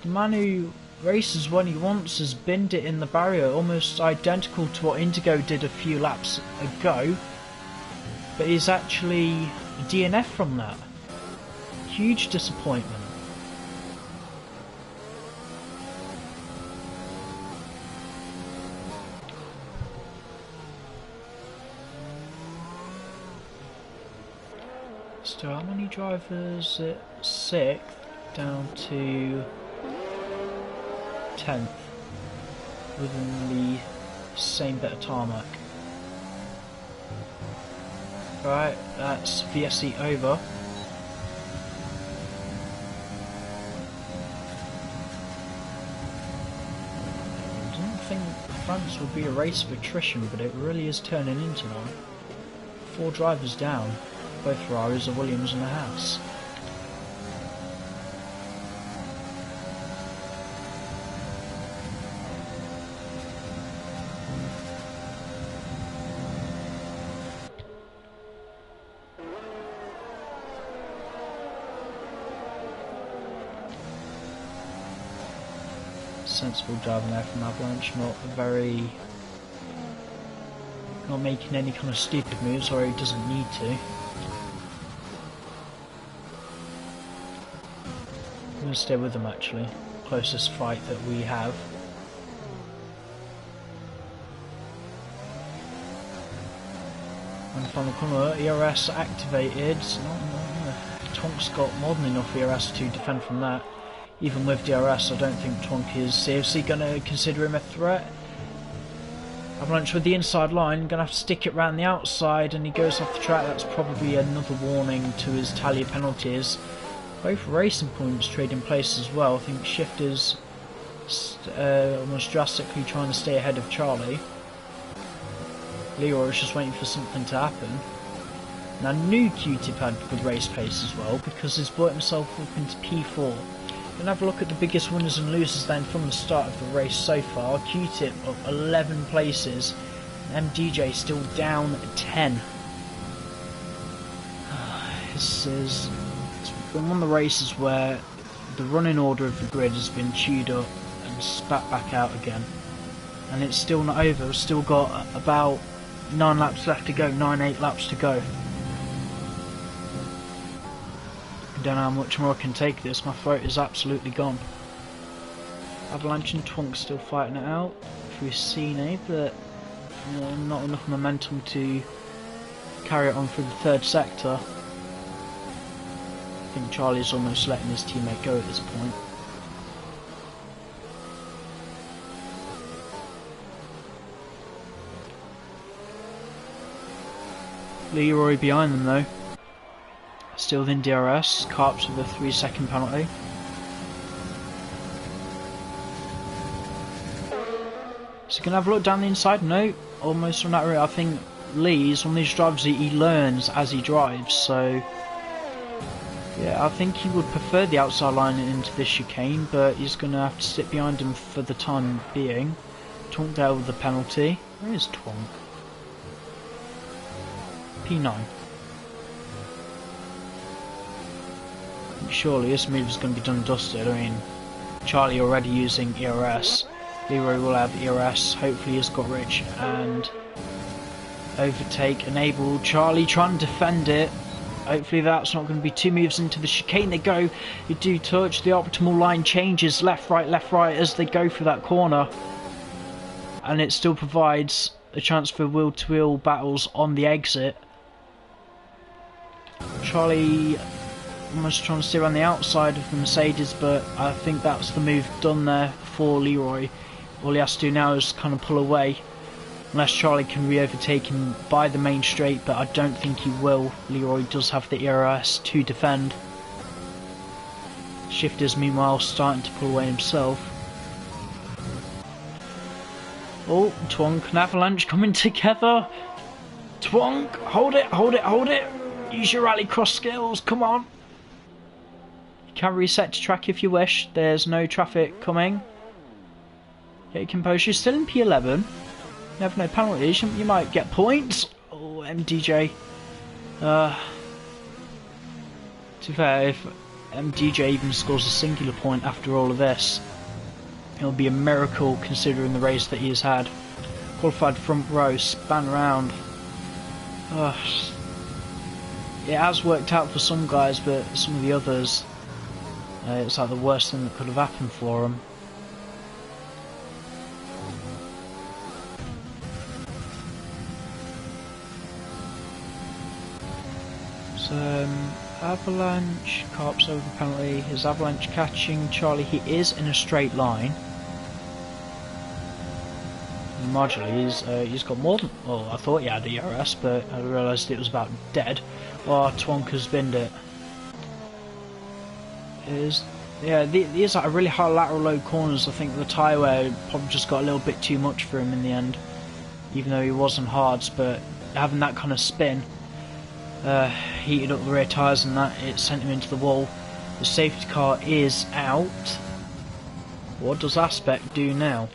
The man who races when he wants has binned it in the barrier, almost identical to what Indigo did a few laps ago. But he's actually DNF from that. Huge disappointment. So how many drivers at 6th down to 10th within the same bit of tarmac? Right, that's VSC over. I didn't think France would be a race of attrition, but it really is turning into one. 4 drivers down. Both Ferraris, a Williams and a Haas. Sensible driving there from Avalanche, not making any kind of stupid moves where he doesn't need to. I'm going to stay with them actually, closest fight that we have. And final corner, ERS activated. Tonk's got more than enough ERS to defend from that. Even with DRS, I don't think Tonk is seriously going to consider him a threat. Avalanche with the inside line, going to have to stick it round the outside, and he goes off the track. That's probably another warning to his tally of penalties. Both racing points trading places as well. I think Shifter's almost drastically trying to stay ahead of Charlie. Leroy is just waiting for something to happen. Now, knew Q-Tip had good race pace as well because he's brought himself up into P4. Going to have a look at the biggest winners and losers then from the start of the race so far. Q-Tip up 11 places, MDJ still down 10. This is been one of the races where the running order of the grid has been chewed up and spat back out again, and it's still not over. We've still got about 9 laps left to go, 8 laps to go. I don't know how much more I can take this, my throat is absolutely gone. Avalanche and Twunk still fighting it out through Cine, but not enough momentum to carry it on through the 3rd sector. I think Charlie's almost letting his teammate go at this point. Leroy behind them though. Still within DRS. Carps with a 3-second penalty. So gonna have a look down the inside? No, almost on that route. I think Lee's one of these drivers that he learns as he drives, so yeah, I think he would prefer the outside line into this chicane, but he's going to have to sit behind him for the time being. Twonk there with the penalty. Where is Twonk? P9. Surely this move is going to be done and dusted. I mean, Charlie already using ERS. Leroy will have ERS. Hopefully he's got Rich and overtake enabled. Charlie trying to defend it. Hopefully that's not going to be 2 moves into the chicane. They go, they do touch, the optimal line changes left, right as they go through that corner. And it still provides a chance for wheel-to-wheel battles on the exit. Charlie almost trying to stay around the outside of the Mercedes, but I think that's the move done there for Leroy. All he has to do now is kind of pull away. Unless Charlie can re-overtake him by the main straight, but I don't think he will. Leroy does have the ERS to defend. Shifter's meanwhile starting to pull away himself. Oh, Twonk and Avalanche coming together. Twonk, hold it, hold it, hold it. Use your rallycross skills, come on. You can reset to track if you wish. There's no traffic coming. Get your composure. Still in P11. You have no penalties. You might get points. Oh, MDJ. To be fair, if MDJ even scores a singular point after all of this, it'll be a miracle considering the race that he has had. Qualified front row, span around. It has worked out for some guys, but some of the others, it's like the worst thing that could have happened for them. So, Avalanche, Carp's over the penalty. Is Avalanche catching Charlie? He is in a straight line. Marginally, he's got more than... Oh, I thought he had ERS, but I realised it was about dead. Oh, Twonka's binned it. Yeah, these are really high lateral low corners. I think the tyre wear probably just got a little bit too much for him in the end. Even though he wasn't hards, but having that kind of spin heated up the rear tyres and that, it sent him into the wall. The safety car is out. What does Aspect do now?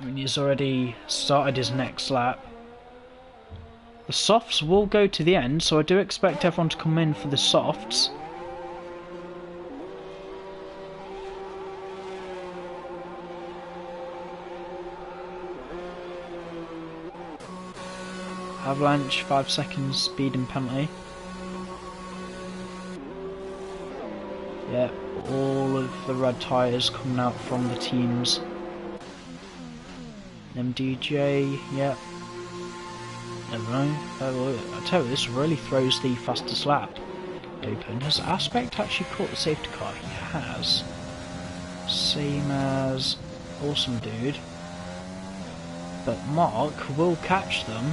I mean, he's already started his next lap. The softs will go to the end, so I do expect everyone to come in for the softs. Avalanche, 5 seconds speeding penalty. Yeah, all of the red tyres coming out from the teams. MDJ, yeah. Never know. I tell you, this really throws the fastest lap open. Has Aspect actually caught the safety car? He has. Same as Awesome Dude. But Mark will catch them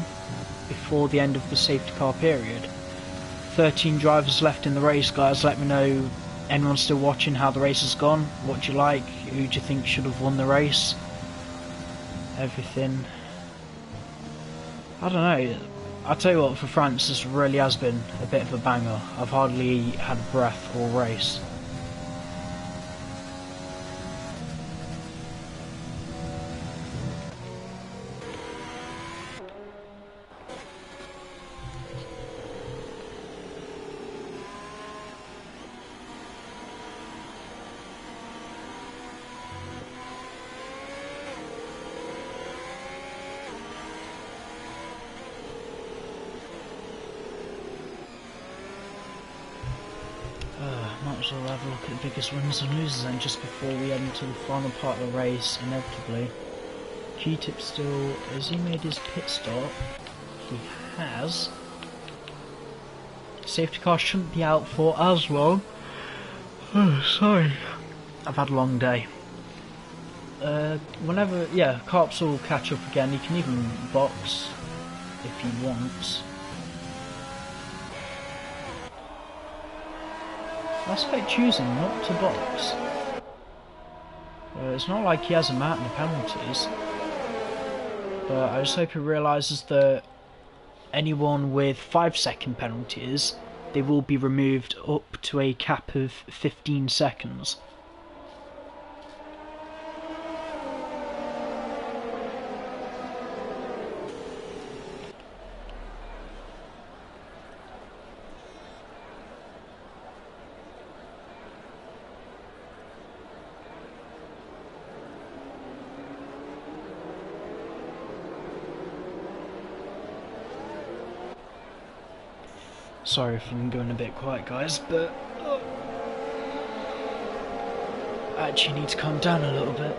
before the end of the safety car period. 13 drivers left in the race, guys. Let me know, anyone still watching, how the race has gone. What do you like? Who do you think should have won the race? Everything. I don't know. I'll tell you what, for France this really has been a bit of a banger. I've hardly had breath all race. Might as well have a look at the biggest winners and losers then, just before we head into the final part of the race, inevitably. Q-Tip still, has he made his pit stop? He has. Safety car shouldn't be out for as long. Oh, sorry. I've had a long day. Whenever, yeah, Carps will catch up again. He can even box if he wants. I expect choosing not to box. It's not like he has a mountain of penalties. But I just hope he realises that anyone with 5-second penalties, they will be removed up to a cap of 15 seconds. Sorry if I'm going a bit quiet, guys, but I actually need to calm down a little bit.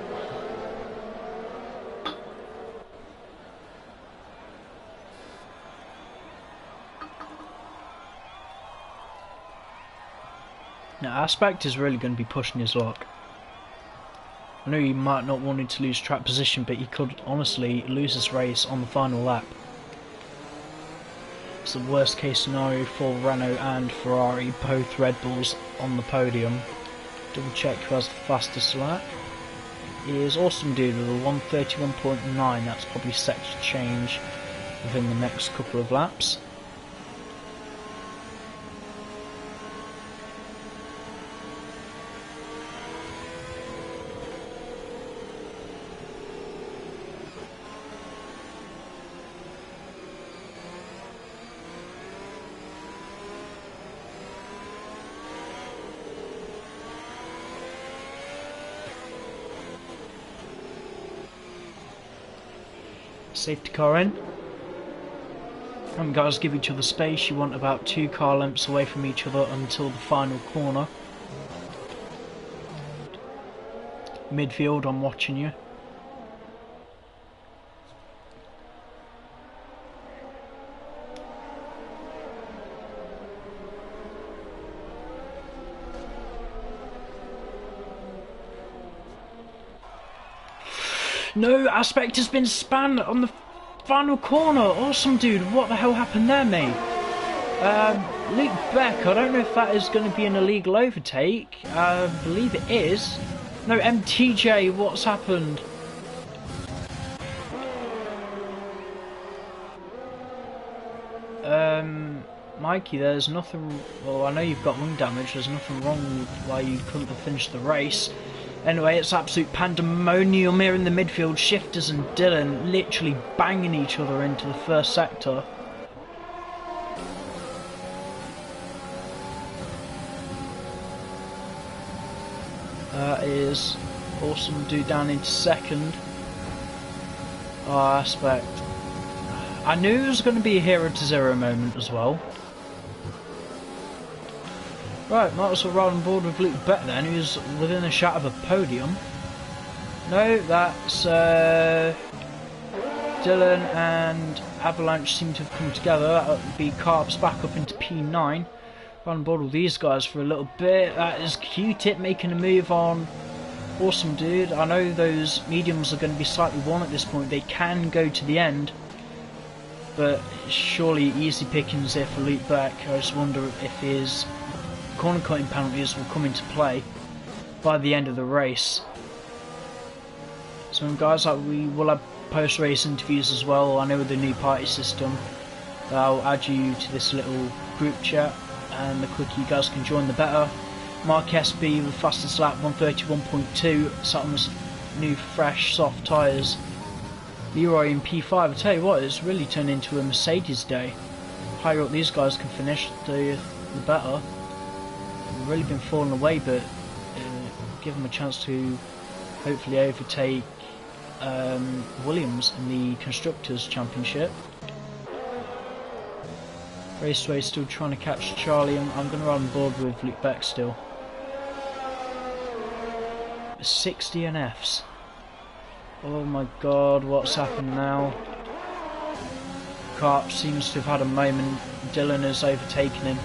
Now, Aspect is really going to be pushing his luck. I know he might not want to lose track position, but he could honestly lose this race on the final lap. It's the worst case scenario for Renault and Ferrari, both Red Bulls on the podium. Double check who has the fastest lap. is Awesome Dude with a 131.9. That's probably set to change within the next couple of laps. Safety car in. And guys, give each other space. You want about 2 car lengths away from each other until the final corner. Midfield, I'm watching you. No, Aspect has been spanned on the final corner. Awesome Dude, what the hell happened there, mate? Luke Beck, I don't know if that is going to be an illegal overtake. I believe it is. No, MTJ, what's happened? Mikey, there's nothing... Well, I know you've got lung damage. There's nothing wrong with why you couldn't have finished the race. Anyway, it's absolute pandemonium here in the midfield. Shifters and Dylan literally banging each other into the first sector. That is Awesome Dude down into second. Oh, Aspect. I knew it was going to be a 0 to 0 moment as well. Right, might as well ride on board with Luke Beck then, who's within a shot of a podium. No, that's Dylan and Avalanche seem to have come together. That would be Carps back up into P9. Ride on board with these guys for a little bit. That is Q-Tip making a move on Awesome Dude. I know those mediums are going to be slightly worn at this point. They can go to the end. But surely easy pickings here for Luke Beck. I just wonder if his corner cutting penalties will come into play by the end of the race. So guys, we will have post-race interviews as well. I know with the new party system, I'll add you to this little group chat, and the quicker you guys can join the better. Mark SB with fastest lap 131.2, sat on this new fresh soft tyres. Leroy in P5, I tell you what, it's really turned into a Mercedes day. Higher up these guys can finish, the better. They've really been falling away, but give them a chance to hopefully overtake Williams in the Constructors' Championship. Raceway still trying to catch Charlie. I'm going to ride on board with Luke Beck still. 60 NFs. Oh my god, what's happened now? Carp seems to have had a moment. Dylan has overtaken him.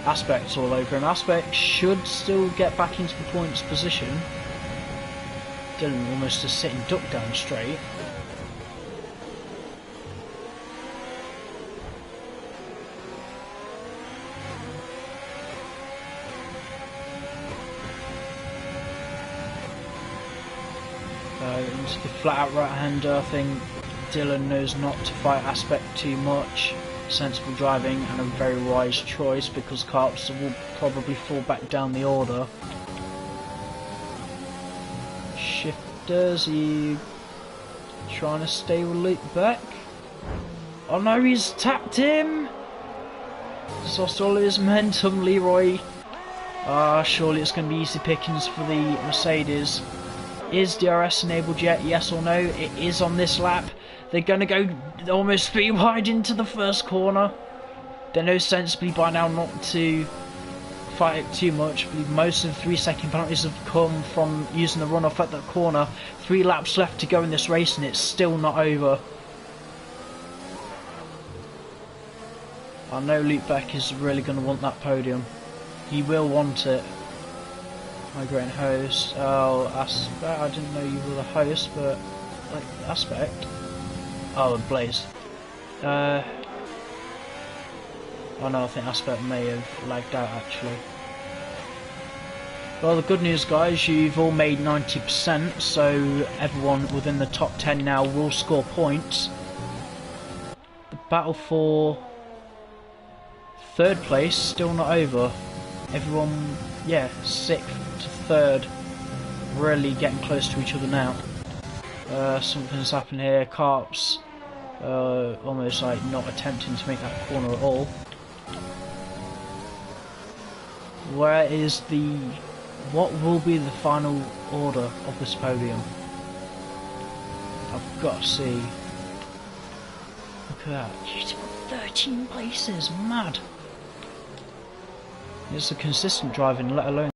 Aspect's all over him. Aspect should still get back into the points position. Dylan almost just sitting duck down straight. Into the flat out right hander. I think Dylan knows not to fight Aspect too much. Sensible driving and a very wise choice, because Carps will probably fall back down the order. Shifters, he trying to stay with Luke Beck. Oh no, he's tapped him! He's lost all his momentum, Leroy. Surely it's going to be easy pickings for the Mercedes. Is DRS enabled yet? Yes or no? It is on this lap. They're going to go almost 3 wide into the first corner. They know sensibly by now not to fight it too much. Most of the 3-second penalties have come from using the runoff at that corner. 3 laps left to go in this race and it's still not over. I know Luke Beck is really going to want that podium. He will want it. Migrating host. Oh, Aspect. I didn't know you were the host, but like Aspect. Oh, and Blaze. Oh no, I think Aspect may have lagged out actually. Well, the good news, guys, you've all made 90%, so everyone within the top 10 now will score points. The battle for third place still not over. Everyone, yeah, 6th to 3rd, really getting close to each other now. Something's happened here. Carp's almost like not attempting to make that corner at all. Where is the... what will be the final order of this podium? I've got to see. Look at that. Jeez, 13 places. Mad. It's a consistent driving, let alone...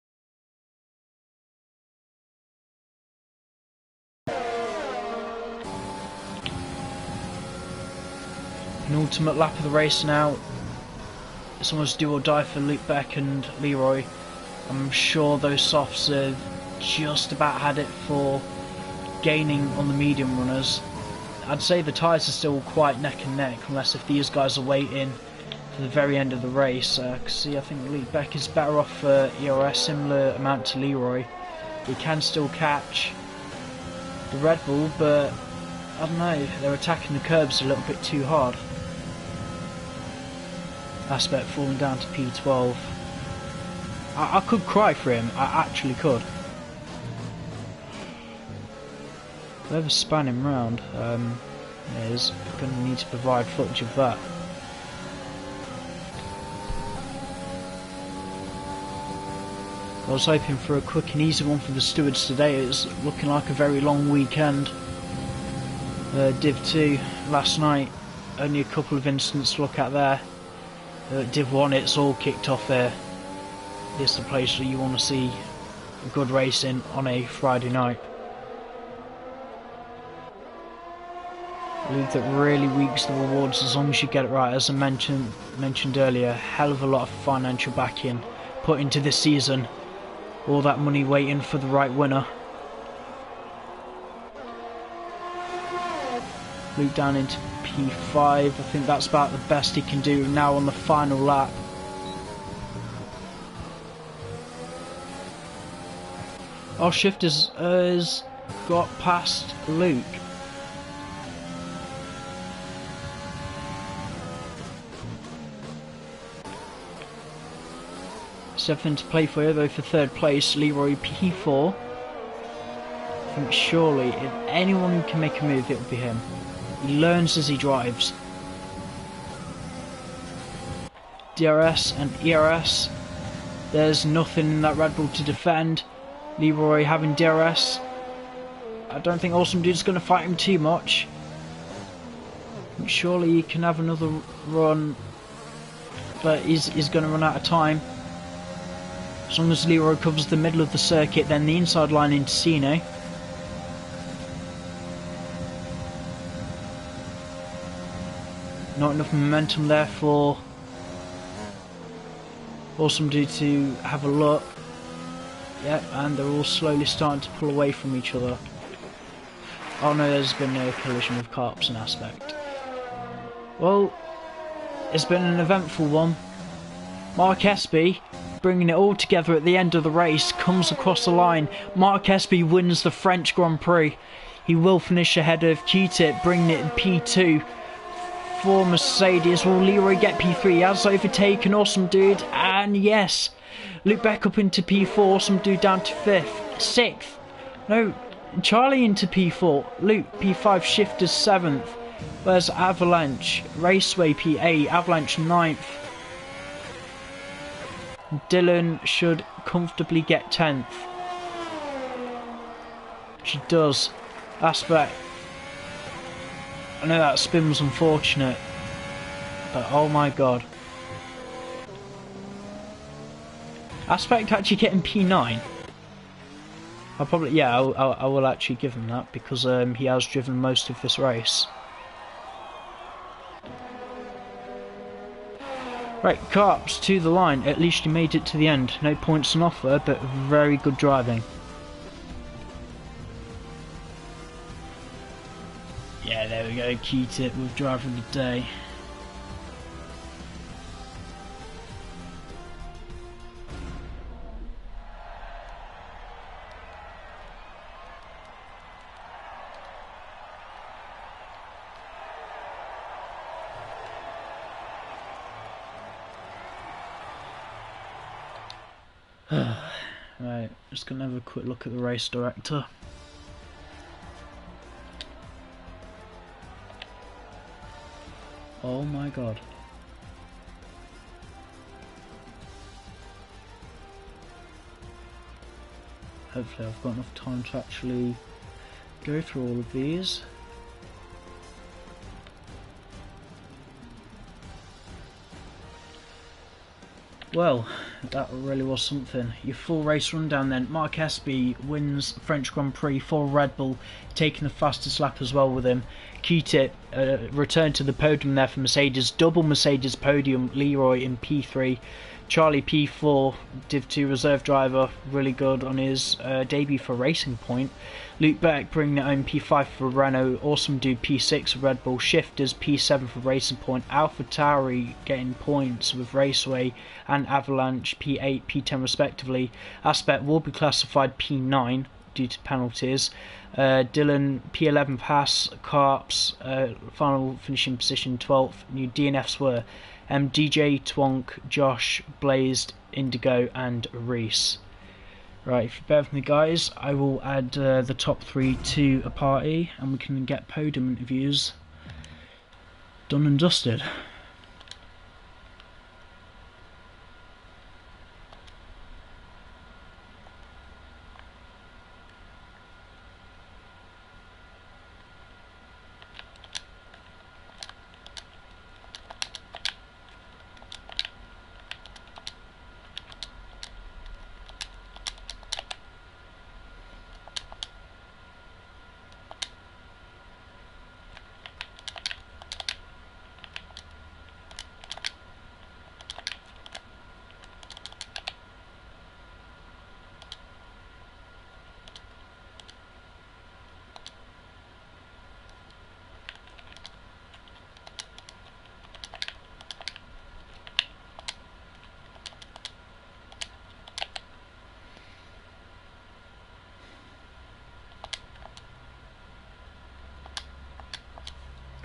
penultimate lap of the race now. It's almost do or die for Luke Beck and Leroy. I'm sure those softs have just about had it for gaining on the medium runners. I'd say the tyres are still quite neck and neck, unless if these guys are waiting for the very end of the race. See, I think Luke Beck is better off for ERS, similar amount to Leroy. He can still catch the Red Bull, but I don't know, they're attacking the curbs a little bit too hard. Aspect falling down to P12. I could cry for him, I actually could. Whoever's span him round is going to need to provide footage of that. I was hoping for a quick and easy one for the stewards today. It's looking like a very long weekend. Div 2 last night, only a couple of incidents to look at there. Div 1, it's all kicked off there. It's the place that you want to see good racing on a Friday night. A league that really reaps the rewards as long as you get it right. As I mentioned earlier, hell of a lot of financial backing put into this season. All that money waiting for the right winner. Luke down into P5. I think that's about the best he can do now on the final lap. Our shift has got past Luke. Something to play for though for third place. Leroy P4. I think surely if anyone can make a move, it would be him. He learns as he drives. DRS and ERS. There's nothing in that Red Bull to defend. Leroy having DRS. I don't think Awesome Dude's going to fight him too much. Surely he can have another run, but he's going to run out of time. As long as Leroy covers the middle of the circuit, then the inside line into Cino. Not enough momentum there for Awesome Dude to have a look. Yep, and they're all slowly starting to pull away from each other. Oh no, there's been no collision with Carps and Aspect. Well, it's been an eventful one. Mark Espy, bringing it all together at the end of the race, comes across the line. Mark Espy wins the French Grand Prix. He will finish ahead of Q-Tip, bringing it in P2 for Mercedes. Will Leroy get P3? He has overtaken Awesome Dude, and yes, Luke back up into P4, Awesome Dude down to 5th, 6th. No, Charlie into P4, Luke P5, Shifters 7th. Where's Avalanche? Raceway P8, Avalanche 9th. Dylan should comfortably get 10th. She does. Aspect. I know that spin was unfortunate, but oh my god. Aspect actually getting P9. I'll probably, yeah, I will actually give him that because he has driven most of this race. Right, Carps to the line. At least he made it to the end. No points on offer, but very good driving. Yeah, there we go. Q-Tip with driver of the day. Right, just gonna have a quick look at the race director. Oh my god. Hopefully I've got enough time to actually go through all of these. Well, that really was something. Your full race rundown then. Mark Espy wins French Grand Prix for Red Bull, taking the fastest lap as well with him. Q-Tip returned to the podium there for Mercedes. Double Mercedes podium, Leroy in P3. Charlie P4, Div 2 reserve driver, really good on his debut for Racing Point. Luke Beck bringing it home P5 for Renault. Awesome Dude P6 for Red Bull. Shifters P7 for Racing Point. AlphaTauri getting points with Raceway and Avalanche P8, P10 respectively. Aspect will be classified P9 due to penalties. Dylan P11 pass. Carps final finishing position 12th. New DNFs were DJ, Twonk, Josh, Blazed, Indigo and Reese. Right, if you bear with me guys, I will add the top 3 to a party and we can get podium interviews done and dusted.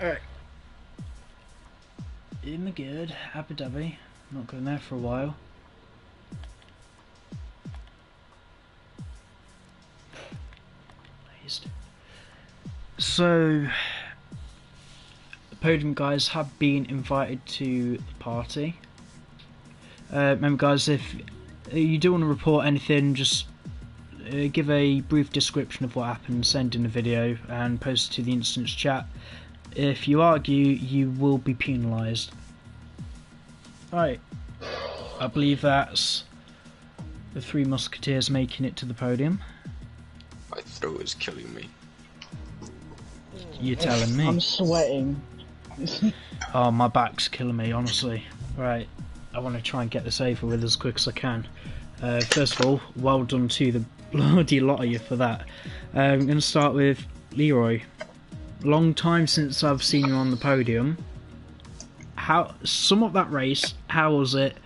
Alright. In the good, Abu Dhabi. Not going there for a while. So, the podium guys have been invited to the party. Remember guys, if you do want to report anything, just give a brief description of what happened, send in a video and post it to the instance chat. If you argue, you will be penalised. Right, I believe that's the Three Musketeers making it to the podium. My throat is killing me. You're telling me? I'm sweating. Oh, my back's killing me, honestly. Right, I want to try and get this over with as quick as I can. First of all, well done to the bloody lot of you for that. I'm going to start with Leroy. Long time since I've seen you on the podium. How sum up that race? How was it?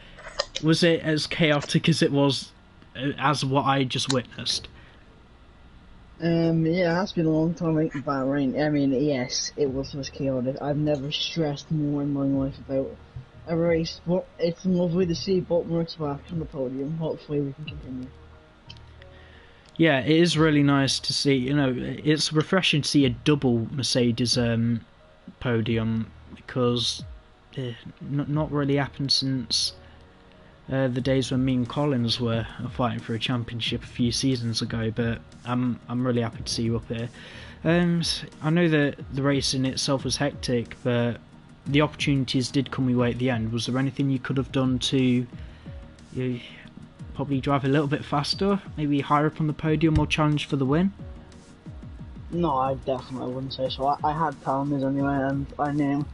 Was it as chaotic as it was as what I just witnessed? Yeah, it has been a long time waiting for Bahrain. I mean, yes, it was chaotic. I've never stressed more in my life about a race, but it's lovely to see Botmark's back on the podium. Hopefully we can continue. Yeah, it is really nice to see. You know, it's refreshing to see a double Mercedes podium because not really happened since the days when me and Collins were fighting for a championship a few seasons ago. But I'm really happy to see you up here. I know that the race in itself was hectic, but the opportunities did come your way at the end. Was there anything you could have done to probably drive a little bit faster, maybe higher up on the podium or challenge for the win? No, I definitely wouldn't say so. I had Palmer's anyway, and I knew.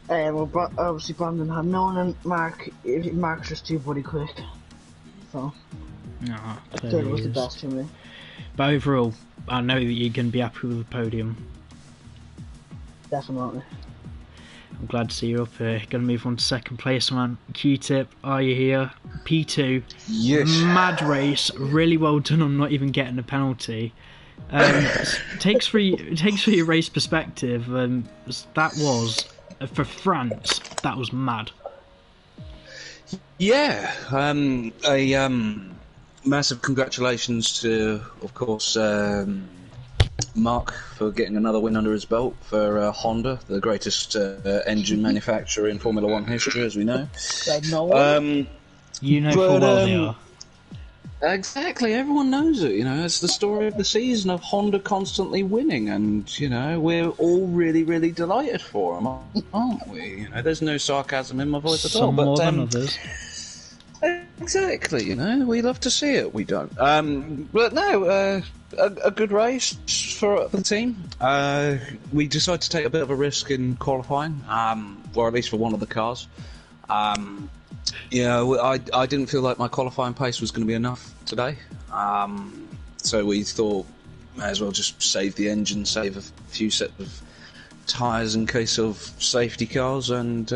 Well, obviously Brandon had known, and Mark's just too bloody quick. So, third was the best for me. But overall, I know that you're going to be happy with the podium. Definitely. I'm glad to see you up here. Going to move on to second place, man. Q-Tip, are you here? P2. Yes. Mad race. Really well done on not even getting a penalty. Takes for your race perspective. That was for France. That was mad. Yeah, a massive congratulations to, of course, Mark for getting another win under his belt for Honda, the greatest engine manufacturer in Formula One history, as we know. You know full well they are. Exactly, everyone knows it. It's the story of the season of Honda constantly winning, and we're all really, really delighted for them, aren't we? There's no sarcasm in my voice at all. Some more than others. Exactly, we love to see it. We don't. But no, a good race for the team. We decided to take a bit of a risk in qualifying, or at least for one of the cars. I didn't feel like my qualifying pace was going to be enough today, so we thought may as well just save the engine, save a few sets of tyres in case of safety cars, and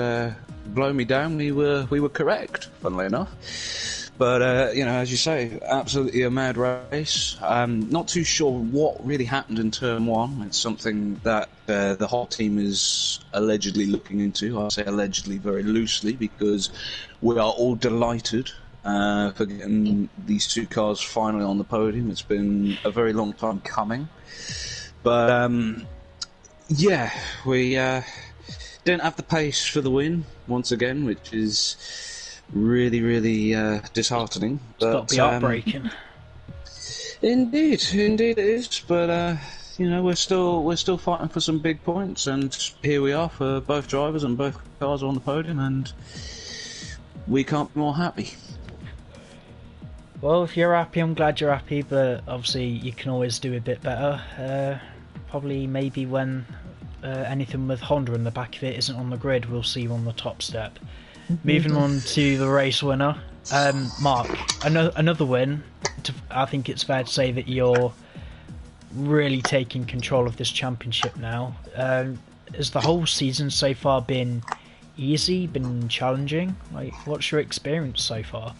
blow me down. We were correct, funnily enough. But as you say, absolutely a mad race. Not too sure what really happened in turn one. It's something that the whole team is allegedly looking into. I say allegedly very loosely because we are all delighted for getting these two cars finally on the podium. It's been a very long time coming. But yeah, we didn't have the pace for the win once again, which is really, really disheartening. It's got to be heartbreaking. Indeed it is. But we're still fighting for some big points, and here we are for both drivers and both cars on the podium, and we can't be more happy. Well, if you're happy, I'm glad you're happy, but obviously you can always do a bit better. Probably maybe when anything with Honda in the back of it isn't on the grid, we'll see you on the top step. Moving on to the race winner, Mark, another win. I think it's fair to say that you're really taking control of this championship now. Has the whole season so far been easy, been challenging? What's your experience so far?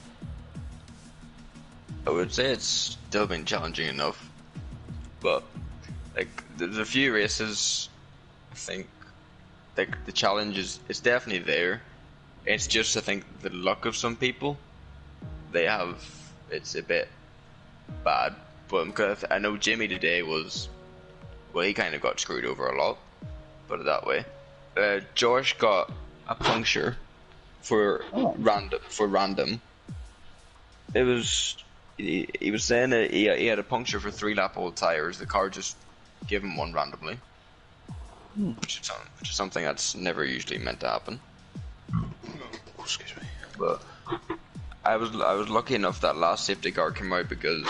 I would say it's still been challenging enough, but there's a few races. I think the challenge is definitely there. It's just, I think, the luck of some people. It's a bit bad, but I know Jimmy today he kind of got screwed over a lot, put it that way. Josh got a puncture for random. It was he was saying that he had a puncture for 3-lap-old tires. The car just gave him one randomly, which is something that's never usually meant to happen. Excuse me. But I was lucky enough that last safety car came out because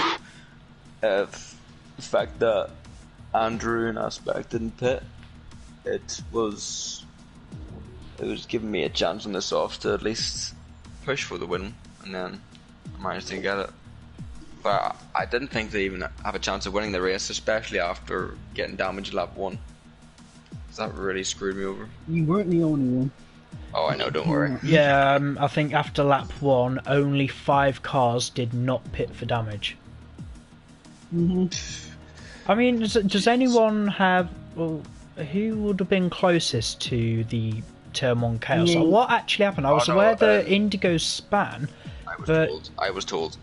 of the fact that Andrew and Aspect didn't pit. It was giving me a chance on this off to at least push for the win, and then I managed to get it. But I didn't think they even have a chance of winning the race, especially after getting damaged lap 1. That really screwed me over. You weren't the only one. Oh, I know, don't worry. Yeah, I think after lap 1, only 5 cars did not pit for damage. I mean, does anyone have... Well, who would have been closest to the Turn 1 chaos? What actually happened? I was aware the Indigo span, I was told.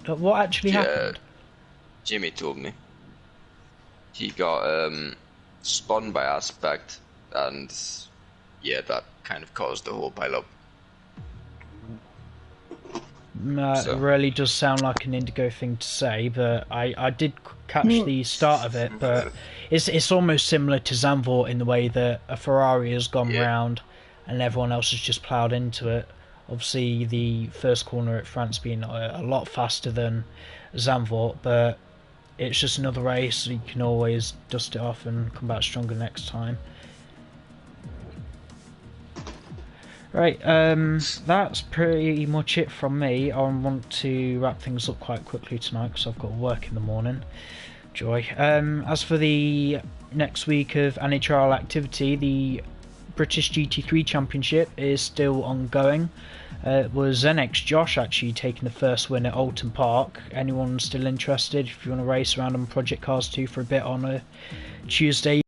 But what actually happened? Jimmy told me. He got spun by Aspect, and yeah, that kind of caused the whole pile-up. It really does sound like an Indigo thing to say, but I did catch the start of it, but it's almost similar to Zandvoort in the way that a Ferrari has gone round and everyone else has just ploughed into it. Obviously the first corner at France being a lot faster than Zandvoort, but it's just another race, so you can always dust it off and come back stronger next time. Right, that's pretty much it from me. I want to wrap things up quite quickly tonight because I've got work in the morning. Joy. As for the next week of Nhrl activity, the British GT3 Championship is still ongoing. It was NX Josh actually taking the first win at Alton Park. Anyone still interested? If you want to race around on Project Cars 2 for a bit on a Tuesday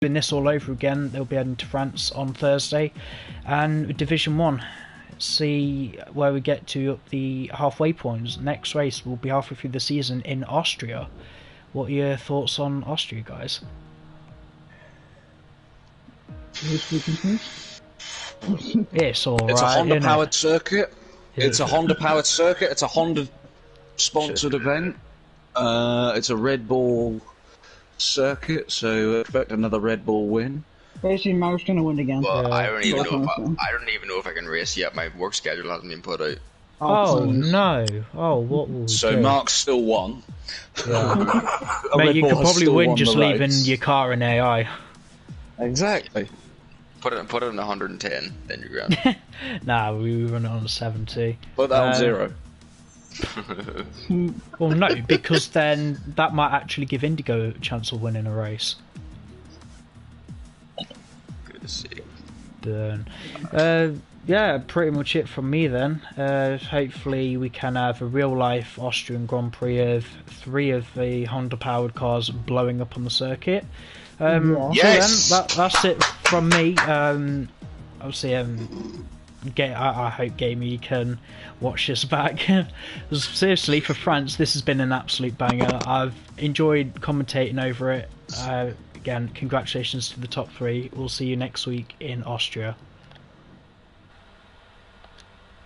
doing this all over again. They'll be heading to France on Thursday, and Division 1. See where we get to up the halfway points. Next race will be halfway through the season in Austria. What are your thoughts on Austria, guys? It's alright. It's a Honda powered circuit. It's a Honda powered circuit. It's a Honda sponsored event. It's a Red Bull circuit, so expect another Red Bull win. Basically, Mark's gonna win again. Well, I don't even know if I can race yet. My work schedule hasn't been put out. Oh no! Oh, what will we do? Mark still won. Yeah. Mate, you could probably win just leaving your car in AI. Exactly. Put it in 110, then you're grand. Nah, we run it on 70. Put that on 0. Well, no, because then that might actually give Indigo a chance of winning a race. Good to see. Then, yeah, pretty much it from me then. Hopefully we can have a real-life Austrian Grand Prix of 3 of the Honda-powered cars blowing up on the circuit. Yes! So then, that's it from me. Obviously, I hope Gamey can watch this back. Seriously, for France, this has been an absolute banger. I've enjoyed commentating over it. Again, congratulations to the top 3. We'll see you next week in Austria.